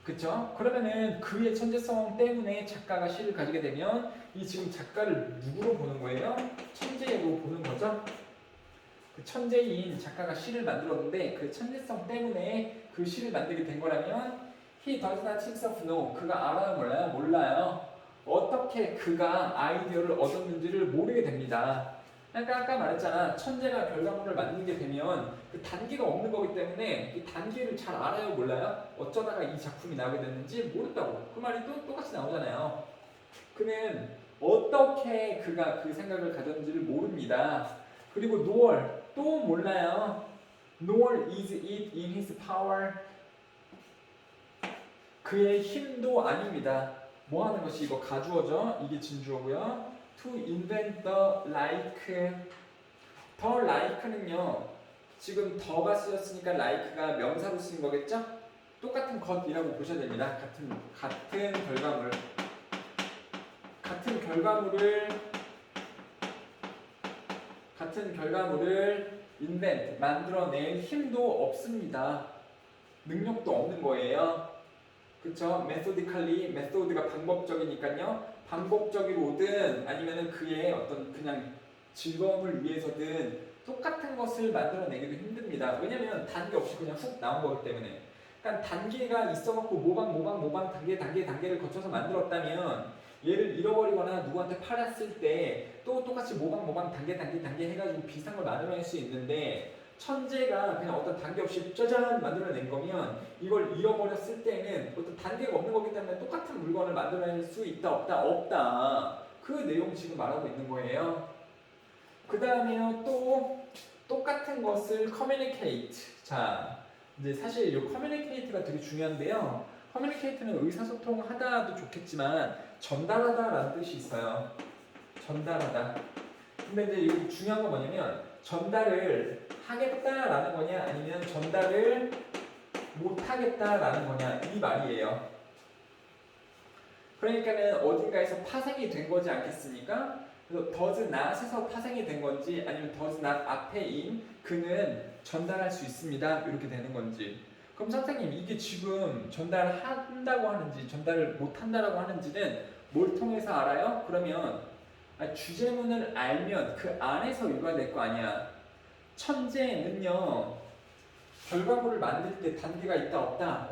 그쵸? 그러면은 그의 천재성 때문에 작가가 시를 가지게 되면 이 지금 작가를 누구로 보는 거예요? 천재로 보는 거죠? 그 천재인 작가가 시를 만들었는데 그 천재성 때문에 그 시를 만들게 된 거라면 he does not himself know. 그가 알아요, 몰라요? 몰라요. 어떻게 그가 아이디어를 얻었는지를 모르게 됩니다. 그러니까 아까 말했잖아. 천재가 결과물을 만들게 되면 그 단계가 없는 거기 때문에 이 단계를 잘 알아요, 몰라요? 어쩌다가 이 작품이 나오게 됐는지 모른다고. 그 말이 또 똑같이 나오잖아요. 그는 어떻게 그가 그 생각을 가졌는지를 모릅니다. 그리고 nor 또 몰라요. nor is it in his power. 그의 힘도 아닙니다. 뭐 하는 것이 이거 가주어죠. 이게 진주어고요. to invent the like. 더 like는요. 지금 더가 쓰였으니까 like가 명사로 쓰인 거겠죠? 똑같은 것이라고 보셔야 됩니다. 같은 결과물. 같은 결과물을 invent, 만들어낼 힘도 없습니다. 능력도 없는 거예요. 그쵸? methodically, method가 방법적이니까요. 방법적으로든 아니면은 그의 어떤 그냥 즐거움을 위해서든 똑같은 것을 만들어내기도 힘듭니다. 왜냐면 단계 없이 그냥 훅 나온 거기 때문에. 그러니까 단계가 있어갖고 모방 단계를 거쳐서 만들었다면 얘를 잃어버리거나 누구한테 팔았을 때 또 똑같이 모방 단계 해가지고 비슷한 걸 만들어낼 수 있는데 천재가 그냥 어떤 단계 없이 짜잔 만들어낸 거면 이걸 잃어버렸을 때는 어떤 단계가 없는 거기 때문에 똑같은 물건을 만들어낼 수 있다 없다 그 내용 지금 말하고 있는 거예요. 그 다음에요 또 똑같은 것을 communicate. 자 이제 사실 이 communicate가 되게 중요한데요. communicate는 의사소통하다도 좋겠지만 전달하다라는 뜻이 있어요. 전달하다. 근데 이제 여기 중요한 건 뭐냐면 전달을 하겠다라는 거냐 아니면 전달을 못하겠다라는 거냐 이 말이에요. 그러니까는 어딘가에서 파생이 된 거지 않겠습니까? 그래서 does not에서 파생이 된 건지 아니면 does not 앞에인 그는 전달할 수 있습니다 이렇게 되는 건지. 그럼 선생님 이게 지금 전달한다고 하는지 전달을 못한다라고 하는지는 뭘 통해서 알아요? 그러면 주제문을 알면 그 안에서 유발될 거 아니야. 천재는요 결과물을 만들 때 단계가 있다 없다.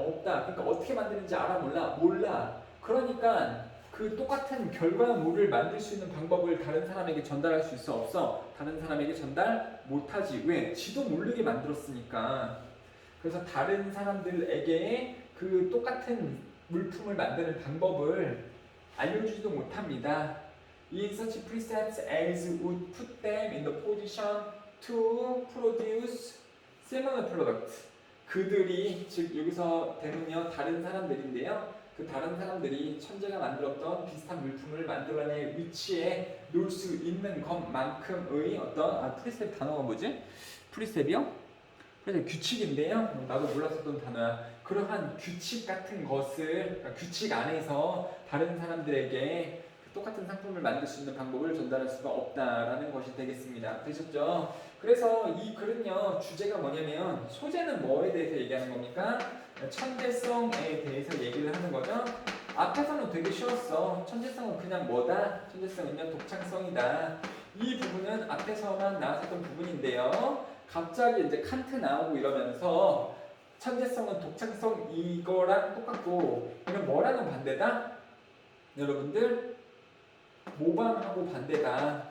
그러니까 어떻게 만드는지 알아 몰라. 그러니까 그 똑같은 결과물을 만들 수 있는 방법을 다른 사람에게 전달할 수 있어 없어? 다른 사람에게 전달 못하지. 왜? 지도 모르게 만들었으니까. 그래서 다른 사람들에게 그 똑같은 물품을 만드는 방법을 알려주지도 못합니다. In such precepts as would put them in the position to produce similar product. 그들이 즉 여기서 대는요 다른 사람들인데요. 그 다른 사람들이 천재가 만들었던 비슷한 물품을 만들어낼 위치에 놓을 수 있는 것만큼의 어떤 프리셉 단어가 뭐지? 프리셉이요? 그래서 규칙인데요. 나도 몰랐었던 단어야. 그러한 규칙 같은 것을 그러니까 규칙 안에서 다른 사람들에게 똑같은 상품을 만들 수 있는 방법을 전달할 수가 없다라는 것이 되겠습니다. 되셨죠? 그래서 이 글은요 주제가 뭐냐면 소재는 뭐에 대해서 얘기하는 겁니까? 천재성에 대해서 얘기를 하는 거죠. 앞에서는 되게 쉬웠어. 천재성은 그냥 뭐다? 천재성은요 독창성이다. 이 부분은 앞에서만 나왔었던 부분인데요. 갑자기 이제 칸트 나오고 이러면서 천재성은 독창성 이거랑 똑같고 이건 뭐라는 반대다? 여러분들 모방하고 반대다.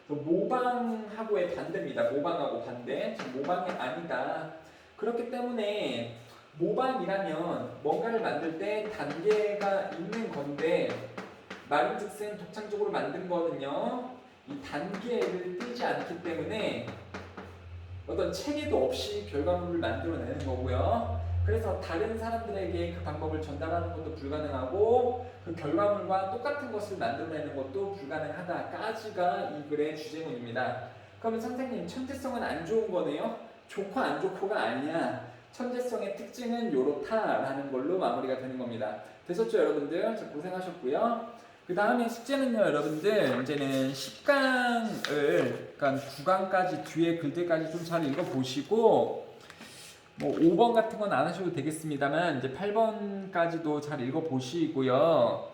모방하고의 반대입니다. 모방하고 반대. 모방이 아니다. 그렇기 때문에 모방이라면 뭔가를 만들 때 단계가 있는 건데 말인즉슨 독창적으로 만든 거는요 이 단계를 띄지 않기 때문에 어떤 체계도 없이 결과물을 만들어내는 거고요. 그래서 다른 사람들에게 그 방법을 전달하는 것도 불가능하고 그 결과물과 똑같은 것을 만들어내는 것도 불가능하다까지가 이 글의 주제문입니다. 그러면 선생님 천재성은 안 좋은 거네요? 좋고 안 좋고가 아니야. 천재성의 특징은 요렇다라는 걸로 마무리가 되는 겁니다. 되셨죠 여러분들? 고생하셨고요. 그 다음에 숙제는요 여러분들 이제는 10강을 그러니까 9강까지 뒤에 글들까지 좀 잘 읽어보시고 뭐 5번 같은 건 안 하셔도 되겠습니다만 이제 8번까지도 잘 읽어보시고요.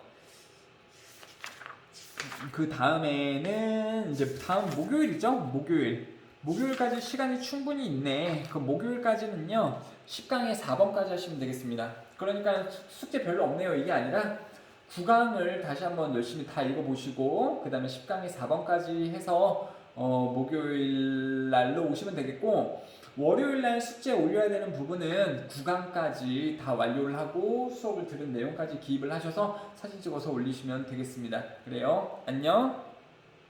그 다음에는 이제 다음 목요일이죠. 목요일까지 시간이 충분히 있네. 그 목요일까지는요 10강의 4번까지 하시면 되겠습니다. 그러니까 숙제 별로 없네요. 이게 아니라 9강을 다시 한번 열심히 다 읽어보시고 그 다음에 10강의 4번까지 해서 목요일 날로 오시면 되겠고, 월요일 날 숙제 올려야 되는 부분은 구강까지 다 완료를 하고 수업을 들은 내용까지 기입을 하셔서 사진 찍어서 올리시면 되겠습니다. 그래요. 안녕.